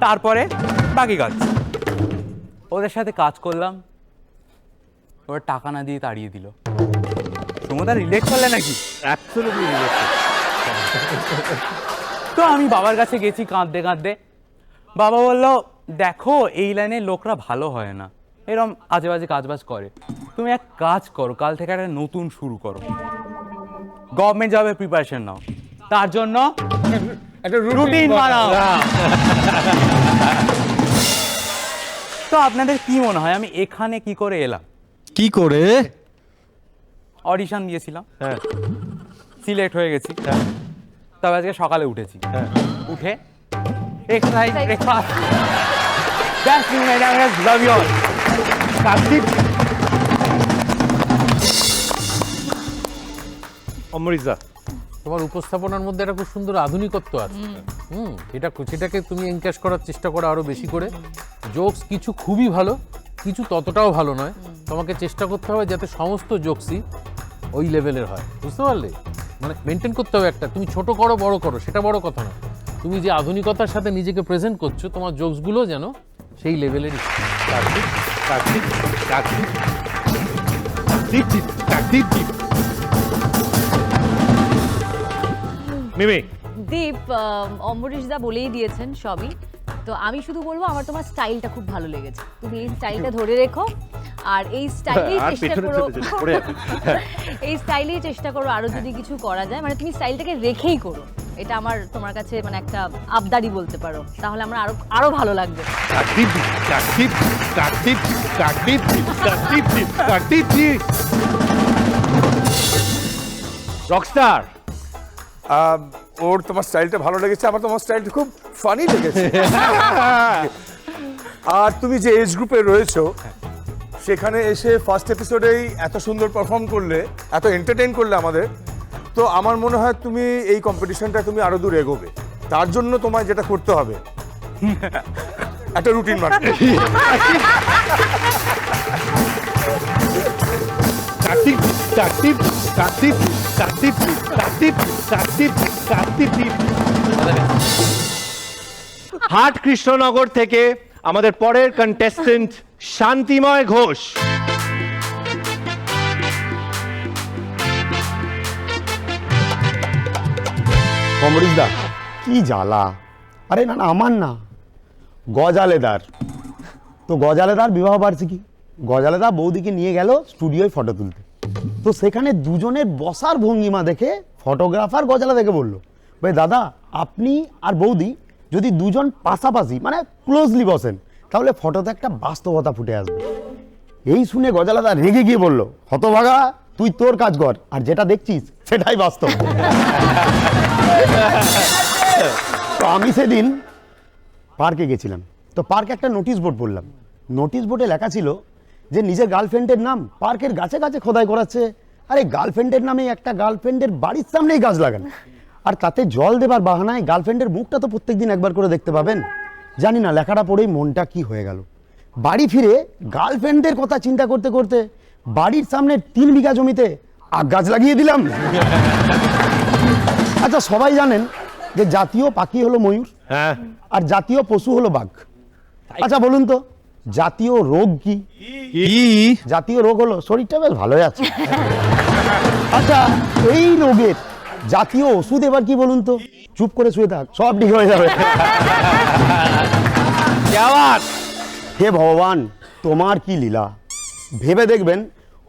তারপরে বাকি কাজ। ওদের সাথে কাজ করলাম, ওরা টাকা না দিয়ে তাড়িয়ে দিল। সুমদা রিলেট করলে নাকি? Absolutely relate. তো আমি বাবার কাছে গেছি কাঁদতে কাঁদতে। বাবা বলল, দেখো এই লাইনে লোকরা ভালো হয় না, এরকম আজে বাজে কাজবাজ করে। তুমি এক কাজ করো, কাল থেকে একটা নতুন শুরু করো, গভর্নমেন্ট জবের প্রিপারেশন নাও, তার জন্য একটা রুটিন বানাও। তো আপনাদের কি মনে হয় আমি এখানে কি করে এলাম? কি করে? অডিশন দিয়েছিলাম, সিলেক্ট হয়ে গেছি। তবে আজকে সকালে উঠেছি, উঠে exercise, breakfast, just love you all. Amrita, তোমার উপস্থাপনার মধ্যে একটা খুব সুন্দর আধুনিকত্ব আছে। সেটাকে তুমি এনক্যাশ করার চেষ্টা করো আরো বেশি করে। জোকস কিছু খুবই ভালো, কিছু ততটাও ভালো নয়। তোমাকে চেষ্টা করতে হবে যাতে সমস্ত জোকসই ওই লেভেলের হয়, বুঝতে পারলে? মানে মেনটেন করতে হবে একটা, তুমি ছোট করো বড় করো সেটা বড় কথা না, তুমি যে আধুনিকতার সাথে নিজেকে প্রেজেন্ট করছো তোমার জোকসগুলো যেন সেই লেভেলেরই। দীপ, অম্বরীশ দা বলেই দিয়েছেন সবই। তো আমি শুধু বলবো আমার তোমার স্টাইলটা খুব ভালো লেগেছে, তুমি এই স্টাইলটা ধরে রেখো। আর এই স্টাইলেই চেষ্টা করো, এই স্টাইলেই চেষ্টা করো আরো যদি কিছু করা যায়, মানে তুমি স্টাইলটাকে রেখেই করো। এটা আমার তোমার কাছে মানে একটা আবদারি বলতে পারো, তাহলে আমরা আরো ভালো লাগবে। রকস্টার, ওর তোমার স্টাইলটা ভালো লেগেছে, আমার তোমার স্টাইলটা খুব ফানি লেগেছে। আর তুমি যে এজ গ্রুপে রয়েছো সেখানে এসে ফার্স্ট এপিসোডেই এত সুন্দর পারফর্ম করলে, এত এন্টারটেইন করলে আমাদের, তো আমার মনে হয় তুমি এই কম্পিটিশনটা তুমি আরো দূর এগোবে। তার জন্য তোমায় যেটা করতে হবে একটা রুটিন বানাতে। হাট কৃষ্ণনগর থেকে আমাদের পরের কন্টেস্টেন্ট শান্তিময় ঘোষ। অমরিশদা কি জ্বালা! আরে না না, আমার না, গজালেদার। তো গজালেদার বিবাহ বার্ষিকী, গজালেদা বৌদিকে নিয়ে গেল স্টুডিওয় ফটো তুলতে। তো সেখানে দুজনের বসার ভঙ্গিমা দেখে ফটোগ্রাফার গজালেদাকে বলল, ভাই দাদা আপনি আর বৌদি যদি দুজন পাশাপাশি মানে ক্লোজলি বসেন তাহলে ফটোতে একটা বাস্তবতা ফুটে আসবে। এই শুনে গজালেদা রেগে গিয়ে বলল, হতভাগা তুই তোর কাজ কর, আর যেটা দেখছিস সেটাই বাস্তব। তো আমি সেদিন পার্কে গেছিলাম, তো পার্কে একটা নোটিশ বোর্ড পড়লাম। নোটিশ বোর্ডে লেখা ছিল যে নিজের গার্লফ্রেন্ডের নাম পার্কের গাছে গাছে খোদাই করাচ্ছে। আরে গার্লফ্রেন্ডের নামে একটা গার্লফ্রেন্ডের বাড়ির সামনেই গাছ লাগান, আর তাতে জল দেবার বাহানায় গার্লফ্রেন্ডের মুখটা তো প্রত্যেকদিন একবার করে দেখতে পাবেন। জানি না লেখাটা পড়েই মনটা কি হয়ে গেল। বাড়ি ফিরে গার্লফ্রেন্ডের কথা চিন্তা করতে করতে বাড়ির সামনে 3 বিঘা জমিতে আখ গাছ লাগিয়ে দিলাম। আচ্ছা সবাই জানেন যে জাতীয় পাখি হলো ময়ূর, আর জাতীয় পশু হলো বাঘ। আচ্ছা বলুন তো জাতীয় রোগ কি? জাতীয় রোগ হলো শরীরটা বেশ ভালোই আছে। আচ্ছা এই রোগের জাতীয় ওষুধ এবার কি বলুন তো? চুপ করে শুয়ে থাক, সব ঠিক হয়ে যাবে। হে ভগবান তোমার কি লীলা! ভেবে দেখবেন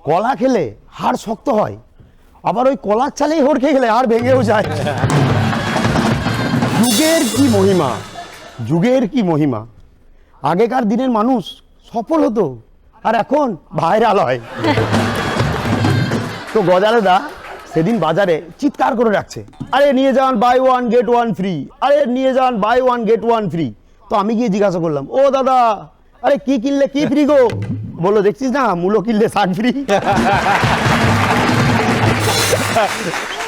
কলা খেলে হাড় শক্ত হয়, আবার ওই কলার চালেই হোড় খেয়ে গেলে হাড় ভেঙেও যায়। যুগের কি মহিমা, যুগের কি মহিমা! আগেকার দিনের মানুষ সফল হতো আর এখন ভাইরাল হয়। তো গজালেদা সেদিন বাজারে চিৎকার করে রাখছে, আরে নিয়ে যান বাই 1 গেট 1 ফ্রি, আরে নিয়ে যান বাই 1 গেট 1 ফ্রি। তো আমি গিয়ে জিজ্ঞাসা করলাম, ও দাদা আরে কি কিনলে কি ফ্রি গো? বললো দেখছিস না মূলো কিনলে শাক ফ্রি।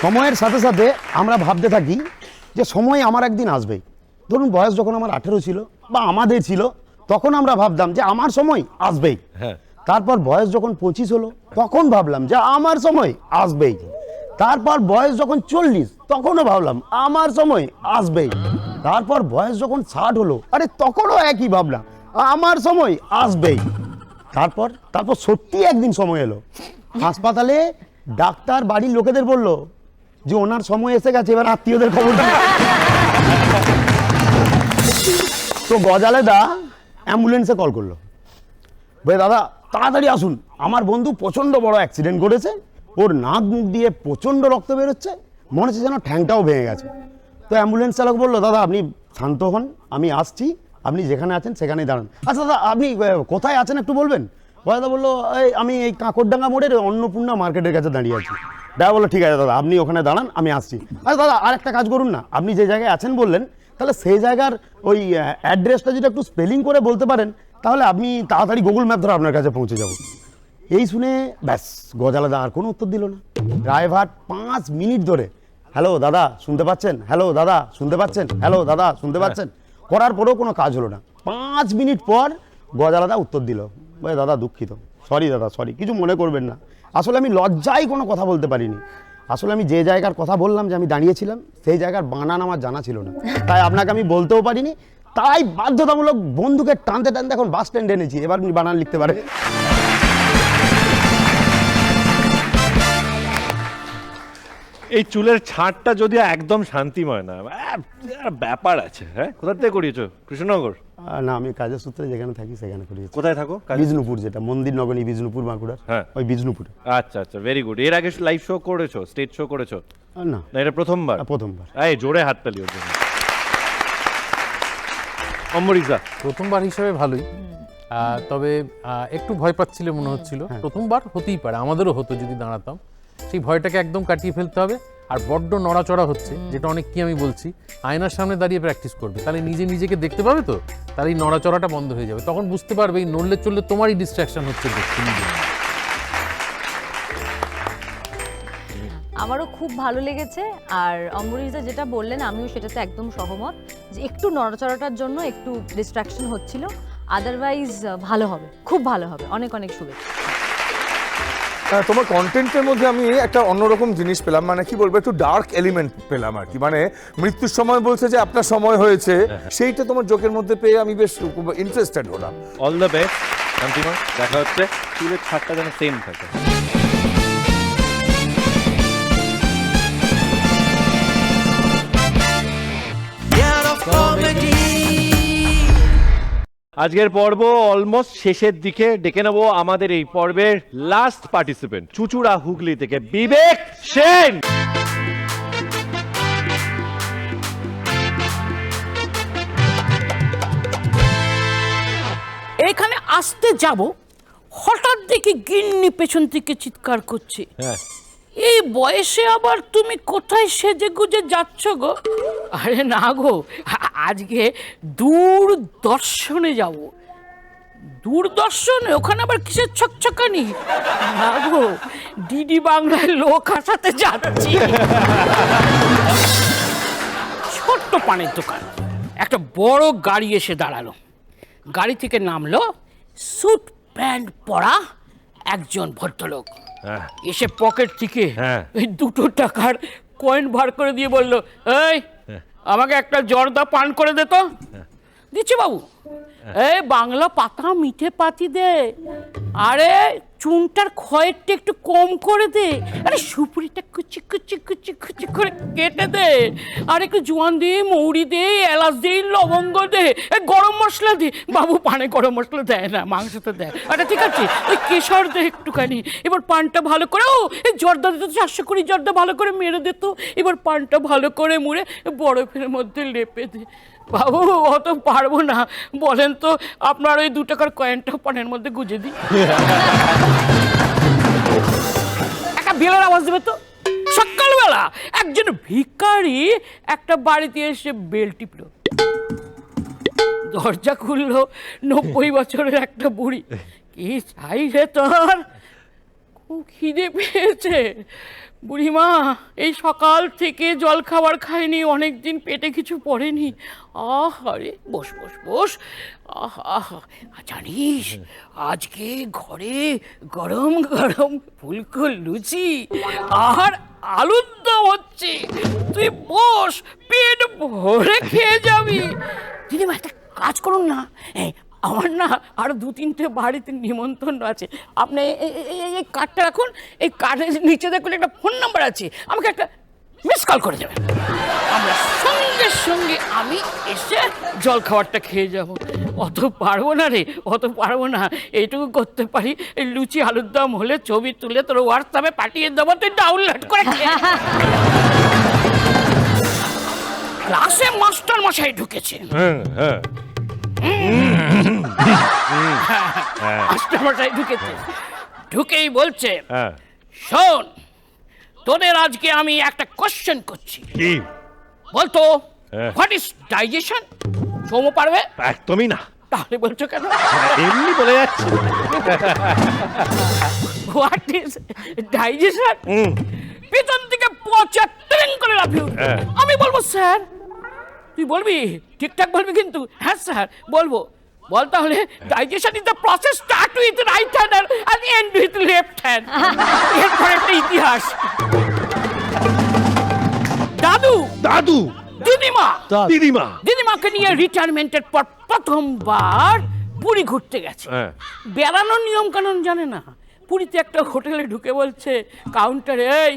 সময়ের সাথে সাথে আমরা ভাবতে থাকি যে সময় আমার একদিন আসবে। ধরুন বয়স যখন আমার 18 ছিল বা আমাদের ছিল, তখন আমরা ভাবতাম যে আমার সময় আসবেই। তারপর বয়স যখন 25 হলো তখন ভাবলাম যে আমার সময় আসবেই। তারপর বয়স যখন 40 তখনও ভাবলাম আমার সময় আসবেই। তারপর বয়স যখন 60 হলো, আরে তখনও একই ভাবনা, আমার সময় আসবেই। তারপর সত্যি একদিন সময় এলো, হাসপাতালে ডাক্তার বাড়ির লোকেদের বলল যে ওনার সময় এসে গেছে, এবার আত্মীয়দের খবর দিন। তো গজালেদা অ্যাম্বুলেন্সে কল করলো, ভাই দাদা তাড়াতাড়ি আসুন, আমার বন্ধু প্রচণ্ড বড় অ্যাক্সিডেন্ট করেছে, ওর নাক মুখ দিয়ে প্রচণ্ড রক্ত বেরোচ্ছে, মনে হচ্ছে যেন ঠ্যাংটাও ভেঙে গেছে। তো অ্যাম্বুলেন্স চালক বললো, দাদা আপনি শান্ত হন, আমি আসছি, আপনি যেখানে আছেন সেখানেই দাঁড়ান। আচ্ছা দাদা আপনি কোথায় আছেন একটু বলবেন? দাদা বললো, আমি এই কাঁকরডাঙ্গা মোড়ের অন্নপূর্ণা মার্কেটের কাছে দাঁড়িয়ে আছি। দাদা বললো, ঠিক আছে দাদা, আপনি ওখানে দাঁড়ান, আমি আসছি। আচ্ছা দাদা আর একটা কাজ করুন না, আপনি যে জায়গায় আছেন বললেন, তাহলে সেই জায়গার ওই অ্যাড্রেসটা যদি একটু স্পেলিং করে বলতে পারেন, তাহলে আপনি তাড়াতাড়ি গুগল ম্যাপ ধরে আপনার কাছে পৌঁছে যাব। এই শুনে ব্যাস গজালেদা আর কোনো উত্তর দিল না। ড্রাইভার 5 মিনিট ধরে হ্যালো দাদা শুনতে পাচ্ছেন, হ্যালো দাদা শুনতে পাচ্ছেন, হ্যালো দাদা শুনতে পাচ্ছেন করার পরেও কোনো কাজ হলো না। 5 মিনিট পর গজালেদা উত্তর দিল, ভাই দাদা দুঃখিত, সরি দাদা সরি, কিছু মনে করবেন না, আসলে আমি লজ্জায় কোনো কথা বলতে পারিনি, আসলে আমি যে জায়গার কথা বললাম যে আমি দাঁড়িয়েছিলাম সেই জায়গার বানান আমার জানা ছিল না, তাই আপনাকে আমি বলতেও পারিনি, তাই বাধ্যতামূলক বন্ধুকে টানতে টানতে এখন বাস স্ট্যান্ডে এনেছি, এবার বানান লিখতে পারে। এই চুলের ছাঁটটা যদিও একদম শান্তিময় না, ব্যাপার আছে। হ্যাঁ, কোথা থেকে করিয়েছো? কৃষ্ণনগর? না, আমি কাজের সূত্রে যেখানে থাকি সেখানে করিয়েছি। কোথায় থাকো? বিষ্ণুপুর, যেটা মন্দির নগরী বিষ্ণুপুর বাঁকুড়ার, হ্যাঁ ওই বিষ্ণুপুরে। আচ্ছা আচ্ছা, ভেরি গুড। এর আগে লাইভ শো করেছো, স্টেজ শো করেছো? না না, এটা প্রথমবার? প্রথমবার। এই জোরে হাততালি ওর জন্য। অম্বরীশদা? প্রথমবার হিসাবে ভালোই, তবে একটু ভয় পাচ্ছিলে মনে হচ্ছিল। প্রথমবার হতেই পারে, আমাদেরও হতো যদি দাঁড়াতাম। সেই ভয়টাকে একদম কাটিয়ে ফেলতে হবে। আর বড্ড নড়াচড়া হচ্ছে, যেটা অনেক কি আমি বলছি, আয়নার সামনে দাঁড়িয়ে প্র্যাকটিস করবে, তাহলে নিজেকে দেখতে পাবে, তো তাহলে এই নড়াচড়াটা বন্ধ হয়ে যাবে, তখন বুঝতে পারবে এই নড়লে চললে তোমারই ডিস্ট্রাকশন হচ্ছে দেখতে নিজে। আমারও খুব ভালো লেগেছে। আর অম্বরীশদা যেটা বললেন আমিও সেটাতে একদম সহমত, যে একটু নড়াচড়াটার জন্য একটু ডিস্ট্রাকশন হচ্ছিল, আদারওয়াইজ ভালো হবে, খুব ভালো হবে। অনেক অনেক শুভেচ্ছা। তোমার কন্টেন্টের মধ্যে আমি একটা অন্যরকম জিনিস পেলাম, মানে কি বলবো, একটু ডার্ক এলিমেন্ট পেলাম আর কি, মানে মৃত্যুর সময় বলছে যে আপনার সময় হয়েছে, সেইটা তোমার জোকের মধ্যে পেয়ে আমি বেশ ইন্টারেস্টেড হলাম। অল দ্য বেস্ট শান্তিমা, দেখা হচ্ছে। চুলের ছাঁটটা যেন সেম থাকে। আজকের পর্ব অলমোস্ট শেষের দিকে, ডেকে নেব আমাদের এই পর্বের লাস্ট পার্টিসিপেন্ট, চুচুড়া হুগলি থেকে বিবেক সেন। এখানে আসতে যাব, হঠাৎ দেখি গিন্নি পেছন থেকে চিৎকার করছে, এই বয়সে আবার তুমি কোথায় সেজে গুজে যাচ্ছ গো? আরে না গো, আজকে দূরদর্শনে যাব। দূরদর্শনে? ওখানে আবার কিসের ছকছকানি? না গো, ডিডি বাংলায় লোক আসাতে যাচ্ছি। ছোট্ট পানের দোকান, একটা বড় গাড়ি এসে দাঁড়ালো, গাড়ি থেকে নামলো স্যুট প্যান্ট পরা একজন ভদ্রলোক, এসে পকেট থেকে এই 2 টাকার কয়েন বার করে দিয়ে বলল, এই আমাকে একটা জর্দা পান করে দে তো। দিচ্ছি বাবু। এই বাংলা পাতা মিঠে পাতি দে, আরে চুনটার খয়েরটা একটু কম করে দে, আরে সুপুরিটা কুচি কুচি কুচি কুচি করে কেটে দে, আর একটু জোয়ান দে, মৌরি দে, এলাচ দে, লবঙ্গ দে, গরম মশলা দে। বাবু পানে গরম মশলা দেয় না, মাংসতে দেয়। আচ্ছা ঠিক আছে, ওই কেশর দে একটুখানি। এবার পানটা ভালো করে, ও এই জর্দা দিত 420 জর্দা ভালো করে মেরে দিত। এবার পানটা ভালো করে মুড়ে বরফের মধ্যে লেপে দে। বাবু অত পারবো না, বলেন তো আপনার ওই 2 টাকার কয়েনটা পানের মধ্যে গুজে দিই। একটা বেলার আওয়াজ দেবে তো। সকালবেলা একজন ভিখারি একটা বাড়িতে এসে বেল টিপল, দরজা খুললো 90 বছরের একটা বুড়ি। কি চাই রে তোর? খুব খিদে পেয়েছে, বুড়িমা এই সকাল থেকে জল খাবার খাইনি, অনেক দিন পেটে কিছু পড়েনি। আরে বস বস বস। আহা, জানিস আজকে ঘরে গরম গরম ফুলকো লুচি আর আলুর দম হচ্ছে, তুই বস, পেট ভরে খেয়ে যাবি। দিদিমা একটা কাজ করুন না, আমার না আরো 2-3টে বাড়িতে নিমন্ত্রণ আছে, আপনি এই কার্ডটা রাখুন, এই কার্ডের নিচে দেখুন একটা ফোন নাম্বার আছে, আমাকে একটা মিস কল করে দেবেন, আমরা সঙ্গে সঙ্গে আমি এসে জল খাবারটা খেয়ে যাব। অত পারবো না রে, অত পারবো না, এইটুকু করতে পারি, এই লুচি আলুর দম হলে ছবি তুলে তোর হোয়াটসঅ্যাপে পাঠিয়ে দেবো, তুই ডাউনলোড করে ক্লাসে মাস্টার মশাই ঢুকেছে। মাস্টারমশাই ঢুকেছে, ঢুকেই বলছে, শোন তোদের আজকে আমি একটা কোশ্চেন করছি, বলতো হোয়াট ইজ ডাইজেশন? সৌম্য পারবে? একদমই না। তাহলে বলছো কেন? এমনি বলে যাচ্ছে। What is digestion? পিছন থেকে পচা ট্রেন করে লাফিয়ে উঠবে। আমি বলবো স্যার, তুই বলবি, ঠিকঠাক বলবি কিন্তু। হ্যাঁ স্যার বলবো। বল তাহলে, digestion is the process start with right hand আর এন্ড উইথ লেফট হ্যান্ড। এরপর একটা ইতিহাস। দাদু দাদু দিদিমা দিদিমা দিদিমাকে নিয়ে রিটায়ারমেন্টের পর প্রথমবার পুরী ঘুরতে গেছে। বেড়ানোর নিয়ম কানুন জানে না। পুরীতে একটা হোটেলে ঢুকে বলছে কাউন্টারে, এই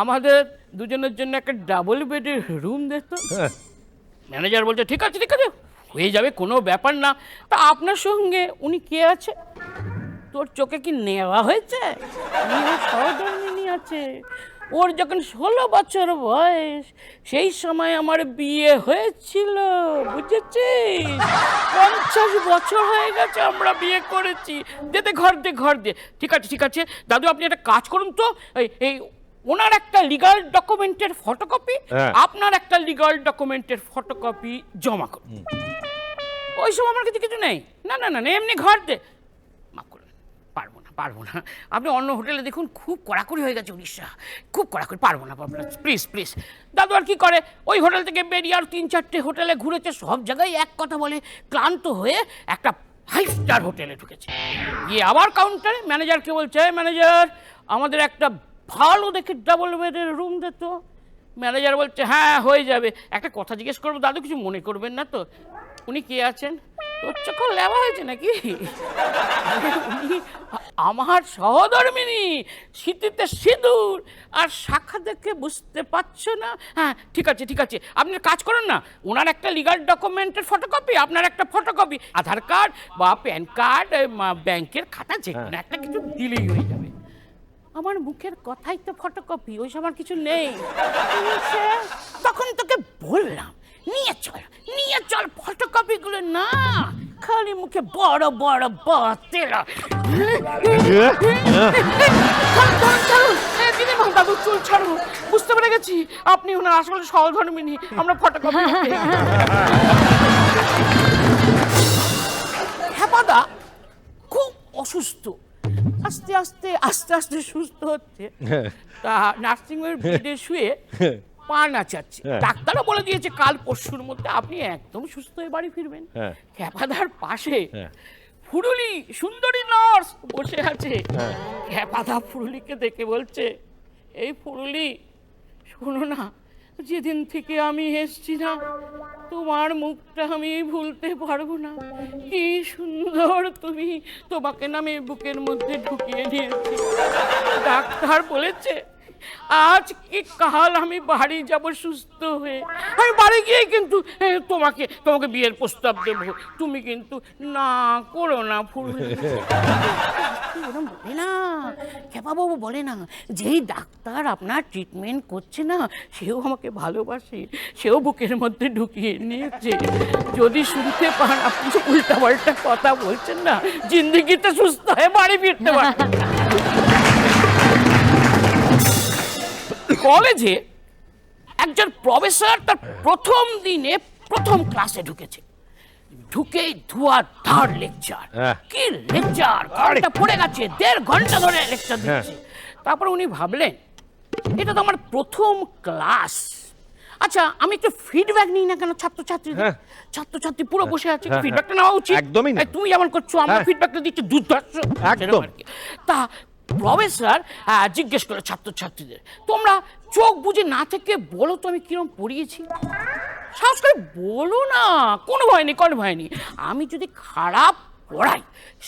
আমাদের দুজনের জন্য একটা ডাবল বেডের রুম দে তো। ম্যানেজার বলছে ঠিক আছে ঠিক আছে, হয়ে যাবে, কোনো ব্যাপার না। তা আপনার সঙ্গে উনি কে আছে? তোর চোখে কি নেওয়া হয়েছে? সহধর্মিনী আছে। ওর যখন 16 বছর বয়স, সেই সময় আমার বিয়ে হয়েছিল, বুঝেছিস? 50 বছর হয়ে গেছে আমরা বিয়ে করেছি। দে ঘর দে ঘর দে। ঠিক আছে ঠিক আছে দাদু, আপনি একটা কাজ করুন তো, এই ওনার একটা লিগাল ডকুমেন্টের ফটোকপি, আপনার একটা লিগাল ডকুমেন্টের ফটোকপি জমা করুন। ওই সব আমার কাছে কিছু নেই। না না না, এমনি ঘর দে। পারবো না, আপনি অন্য হোটেলে দেখুন, খুব কড়াকড়ি হয়ে গেছে উড়িষ্যা, খুব কড়াকড়ি, পারবো না প্লিজ প্লিজ। দাদু আর কি করে, ওই হোটেল থেকে বেরিয়ে আর 3-4টে হোটেলে ঘুরেছে, সব জায়গায় এক কথা বলে, ক্লান্ত হয়ে একটা 5 স্টার হোটেলে ঢুকেছে। গিয়ে আবার কাউন্টারে ম্যানেজারকে বলছে, ম্যানেজার আমাদের একটা ভালো দেখে ডাবল বেডের রুম দে তো। ম্যানেজার বলছে হ্যাঁ হয়ে যাবে। একটা কথা জিজ্ঞেস করবো দাদু, কিছু মনে করবেন না তো? উনি কে আছেন? তোর চোখ লেবা হয়েছে নাকি? উনি আমার সহধর্মিনী, শীতিতে সিঁদুর আর শাখা দেখে বুঝতে পারছো না? হ্যাঁ ঠিক আছে ঠিক আছে, আপনি কাজ করুন না, ওনার একটা লিগাল ডকুমেন্টের ফটোকপি, আপনার একটা ফটোকপি, আধার কার্ড বা প্যান কার্ড, ব্যাংকের খাতা, যে কোনো একটা কিছু দিলেই হয়ে যাবে। আমার মুখের কথাই তো ফটোকপি, ওই সব আর কিছু নেই। তখন তোকে বললাম নিয়ে চল ফটোকপিগুলো না, খালি মুখে বড় বড় বাতেলা। দিদিমা দাদু চুল ছাড়ুন, বুঝতে পেরে গেছি আপনি ওনার আসলে সহধর্মিনী, আমরা ফটোকপি। হ্যাপাদা খুব অসুস্থ, আস্তে আস্তে আস্তে আস্তে সুস্থ হচ্ছে। তা নার্সিংহোমের বেডে শুয়ে পা নাচাচ্ছে। ডাক্তারও বলে দিয়েছে কাল পরশুর মধ্যে আপনি একদম সুস্থ হয়ে বাড়ি ফিরবেন। খেপাদার পাশে ফুরুলি সুন্দরী নার্স বসে আছে। খেপাদা ফুরুলিকে দেখে বলছে, এই ফুরুলি শোনো না, যেদিন থেকে আমি এসছি না, তোমার মুখটা আমি ভুলতে পারবো না। কি সুন্দর তুমি, তোমাকে না আমি বুকের মধ্যে ঢুকিয়ে নিয়েছি। ডাক্তার বলেছে আজ কি কাল আমি বাড়ি যাব সুস্থ হয়ে। আমি বাড়ি গিয়ে কিন্তু তোমাকে বিয়ের প্রস্তাব দেবো, তুমি কিন্তু না করো না। ফুরুলি বলে না, খেপাবাবু বলে না, যেই ডাক্তার আপনার ট্রিটমেন্ট করছে না, সেও আমাকে ভালোবাসে, সেও বুকের মধ্যে ঢুকিয়ে নিয়েছে। যদি শুনতে পান আপনি উল্টাপাল্টা কথা বলছেন না, জিন্দেগিতে সুস্থ হয়ে বাড়ি ফিরতে পারেন। কলেজে একজন প্রফেসর তার প্রথম দিনে প্রথম ক্লাসে ঢুকেছে, ঢুকেই ধোঁয়াধার লেকচার। কি লেকচার, ঘন্টা পড়ে গেছে, 1.5 ঘন্টা ধরে লেকচার দিচ্ছে। তারপর উনি ভাবলেন এটা তো আমার প্রথম ক্লাস। আচ্ছা, আমি একটু ফিডব্যাক নিই না কেন ছাত্রছাত্রীদের? ছাত্রছাত্রী পুরো বসে আছে, ফিডব্যাকটা নেওয়া উচিত। একদমই না। তুমি যেমন করছো, আমরা ফিডব্যাকটা দিচ্ছি দুর্ধর্ষ একদম। তা প্রফেসর জিজ্ঞেস করে ছাত্রছাত্রীদের, তোমরা চোখ বুঝে না থেকে বলো তো আমি কিরম পড়িয়েছি। সাহস করে বলো না, কোনো ভয় নেই, কোনো ভয় নেই। আমি যদি খারাপ পড়াই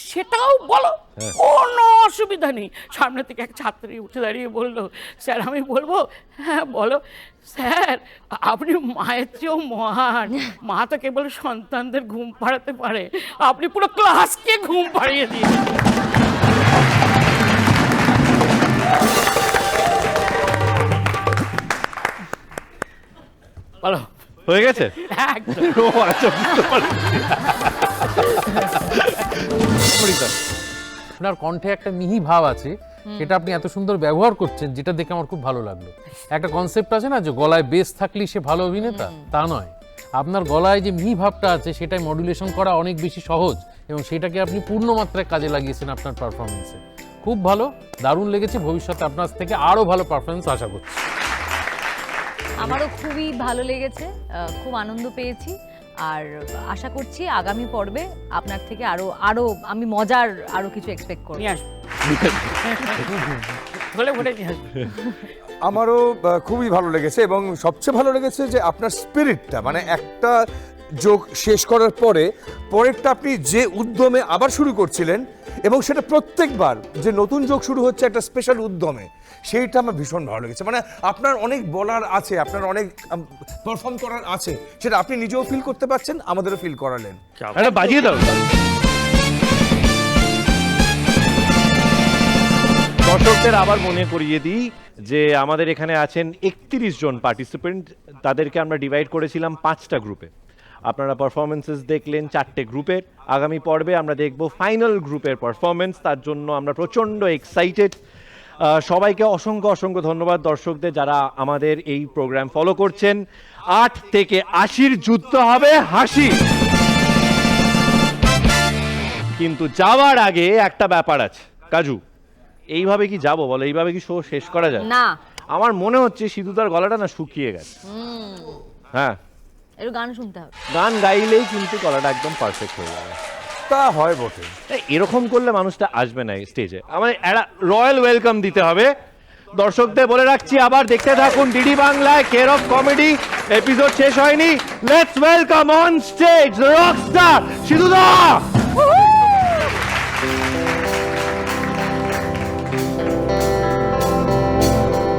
সেটাও বলো, কোনো অসুবিধা নেই। সামনে থেকে এক ছাত্রী উঠে দাঁড়িয়ে বললো, স্যার আমি বলবো? হ্যাঁ বলো। স্যার আপনি মায়ের চেয়েও মহান, মা তো কেবল সন্তানদের ঘুম পাড়াতে পারে, আপনি পুরো ক্লাসকে ঘুম পাড়িয়ে দিয়েছেন। বলো, হয়ে গেছে? একদম। ও আচ্ছা, বুঝতে পারছি। আপনার কণ্ঠে একটা মিহি ভাব আছে, সেটা আপনি এত সুন্দর ব্যবহার করছেন, যেটা দেখে আমার খুব ভালো লাগলো। একটা কনসেপ্ট আছে না যে গলায় বেস থাকলেই সে ভালো অভিনেতা, তা নয়। আপনার গলায় যে মিহি ভাবটা আছে সেটাই মডুলেশন করা অনেক বেশি সহজ, এবং সেটাকে আপনি পূর্ণ মাত্রায় কাজে লাগিয়েছেন আপনার পারফরমেন্সে। খুব ভালো, দারুণ লেগেছে। ভবিষ্যতে আপনার থেকে আরও ভালো পারফরমেন্স আশা করছি। আমারও খুবই ভালো লেগেছে, খুব আনন্দ পেয়েছি। আর আশা করছি আগামী পর্বে আপনার থেকে আরো আরো আমি মজার আরো কিছু এক্সপেক্ট করব। নিয়ে আসবো, বলে বলে নিয়ে আসবো। আমারও খুবই ভালো লেগেছে, এবং সবচেয়ে ভালো লেগেছে যে আপনার স্পিরিটটা, মানে একটা যোগ শেষ করার পরে পরেরটা আপনি যে উদ্যমে আবার শুরু করছিলেন, এবং সেটা প্রত্যেকবার যে নতুন যোগ শুরু হচ্ছে একটা স্পেশাল উদ্যমে, সেইটা আমার ভীষণ ভালো লেগেছে। মানে আপনার অনেক বলার আছে, আপনার অনেক পারফর্ম করার আছে, সেটা আপনি নিজেও ফিল করতে পারছেন, আমাদেরও ফিল করালেন। এটা বাজিয়ে দাও। দর্শকদের আবার মনে করিয়ে দিই যে আমাদের এখানে আছেন 31 জন পার্টিসিপেন্ট। তাদেরকে আমরা ডিভাইড করেছিলাম 5টা গ্রুপে। আপনারা পারফরমেন্সেস দেখলেন 4টে গ্রুপের। আগামী পর্বে আমরা দেখব ফাইনাল গ্রুপের পারফরমেন্স। তার জন্য আমরা প্রচণ্ড এক্সাইটেড। সবাইকে অসংখ্য অসংখ্য ধন্যবাদ দর্শকদের যারা আমাদের এই প্রোগ্রাম ফলো করছেন। 8 থেকে 80 যুদ্ধ হবে হাসি। কিন্তু যাওয়ার আগে একটা ব্যাপার আছে। কাজু, এইভাবে কি যাবো বলো? এইভাবে কি শো শেষ করা যায়? না, আমার মনে হচ্ছে সিধুদার গলাটা না শুকিয়ে গেছে। হ্যাঁ, একটু গান শুনতে হবে। গান গাইলেই কিন্তু গলাটা একদম পারফেক্ট হয়ে যাবে। তা হয় বটে। এরকম করলে মানুষটা আসবে না স্টেজে। আমাদের একটা রয়্যাল ওয়েলকাম দিতে হবে। দর্শকদের বলে রাখছি, আবার দেখতে থাকুন ডিডি বাংলায় কেয়ার অফ কমেডি। এপিসোড শেষ হয়নি। Let's welcome on stage the rockstar সিধুদা।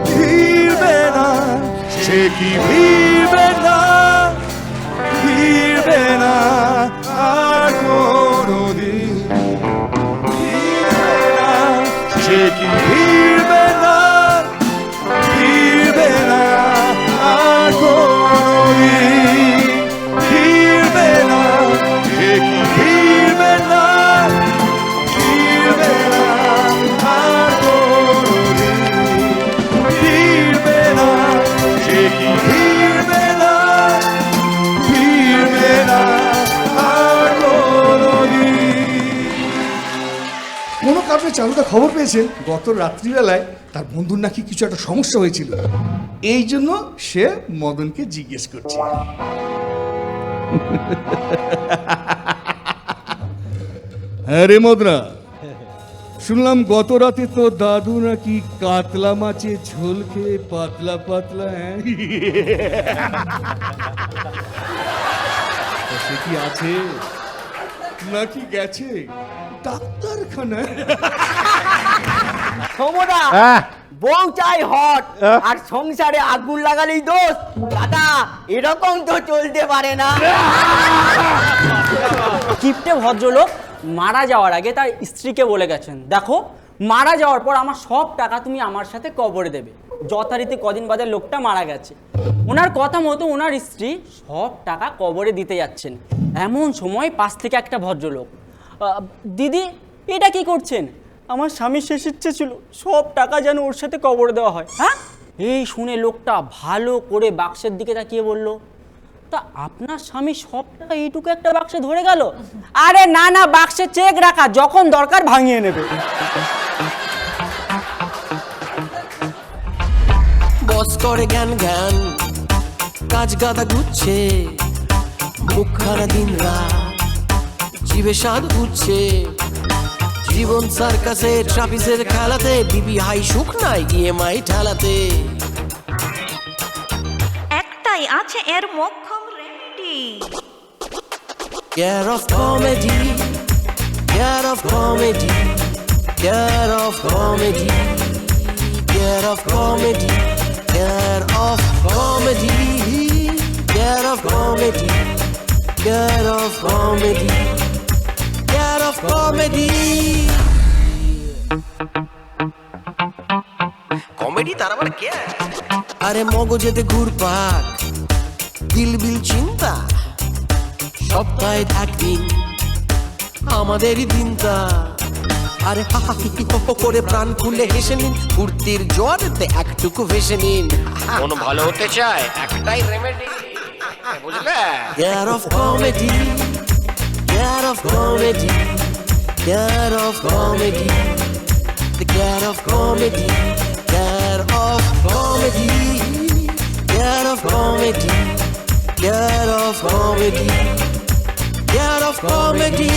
ভিড়বে না, সে কি ভিড়বে না, ভিড়বে না আর কোনোদিন, ভিড়বে না, সে কি ভিড়বে না, ভিড়বে না আর কোনোদিন, ভিড়বে না, সে কি ভিড়বে না, ভিড়বে না আর কোনোদিন, ভিড়বে না, সে কি ভিড়বে না, ভিড়বে না আর কোনোদিন। কোনো কারণে চারুদা খবর পেয়েছেন গত রাত্রিবেলায় তার বন্ধুর নাকি কিছু একটা সমস্যা হয়েছিল, এই জন্য সে মদনকে জিজ্ঞেস করছে। হ্যাঁ রে মদনা, শুনলাম গত রাতে তো দাদু নাকি কাতলা মাছের ঝোল খেয়ে পাতলা পাতলা। হ্যাঁ, সে কি আছে নাকি গেছে ডাক্তারখানায়? সমদা, বউ চাই হট, আর সংসারে আগুন লাগালেই দোষ। দাদা, এরকম তো চলতে পারে না। কিপ্টে ভদ্রলোক মারা যাওয়ার আগে তার স্ত্রীকে বলে গেছেন, দেখো মারা যাওয়ার পর আমার সব টাকা তুমি আমার সাথে কবরে দেবে। যথারীতি কদিন বাদে লোকটা মারা গেছে। ওনার কথা মতো ওনার স্ত্রী সব টাকা কবরে দিতে যাচ্ছেন। এমন সময় পাশ থেকে একটা ভদ্রলোক, দিদি এটা কি করছেন? আমার স্বামীর শেষ ইচ্ছে ছিল সব টাকা যেন ওর সাথে কবরে দেওয়া হয়। হ্যাঁ, এই শুনে লোকটা ভালো করে বাক্সের দিকে তাকিয়ে বলল, তা আপনার স্বামী সব টাকা এইটুকু একটা বাক্সে ধরে গেল? আরে না না, বাক্সে চেক রাখা, যখন দরকার ভাঙিয়ে নেবে। বস করে জ্ঞান জ্ঞান, কাজ গাদা গুচ্ছে, মুখখানা দিন রাত, জিভে স্বাদ বুঝছে। জীবন সার্কাসে ট্রাপিসের খেলাতে, বিবি হাই সুখ নাই ইএমআই ঠেলাতে। একটাই আছে এর মোক্ষম remedy. Care of comedy, care of comedy, care of comedy, care of comedy, care of comedy, care of comedy, care of comedy, care of comedy. Comedy তার আবার কে? আরে মগজেতে ঘুরপাক, দিলবিল চিন্তা, সপ্তাহে একদিন আমাদেরই দিনটা। আরে হা হা হি হি হো হো করে প্রাণ খুলে হেসে নিন, ফুর্তির জোয়ারেতে একটুকু ভেসে নিন। মন ভালো হতে চায় একটাই রেমেডি, বুঝলে? Care of comedy, care of comedy, care of comedy, the care of comedy, care of comedy, care of comedy, care of comedy, care of comedy.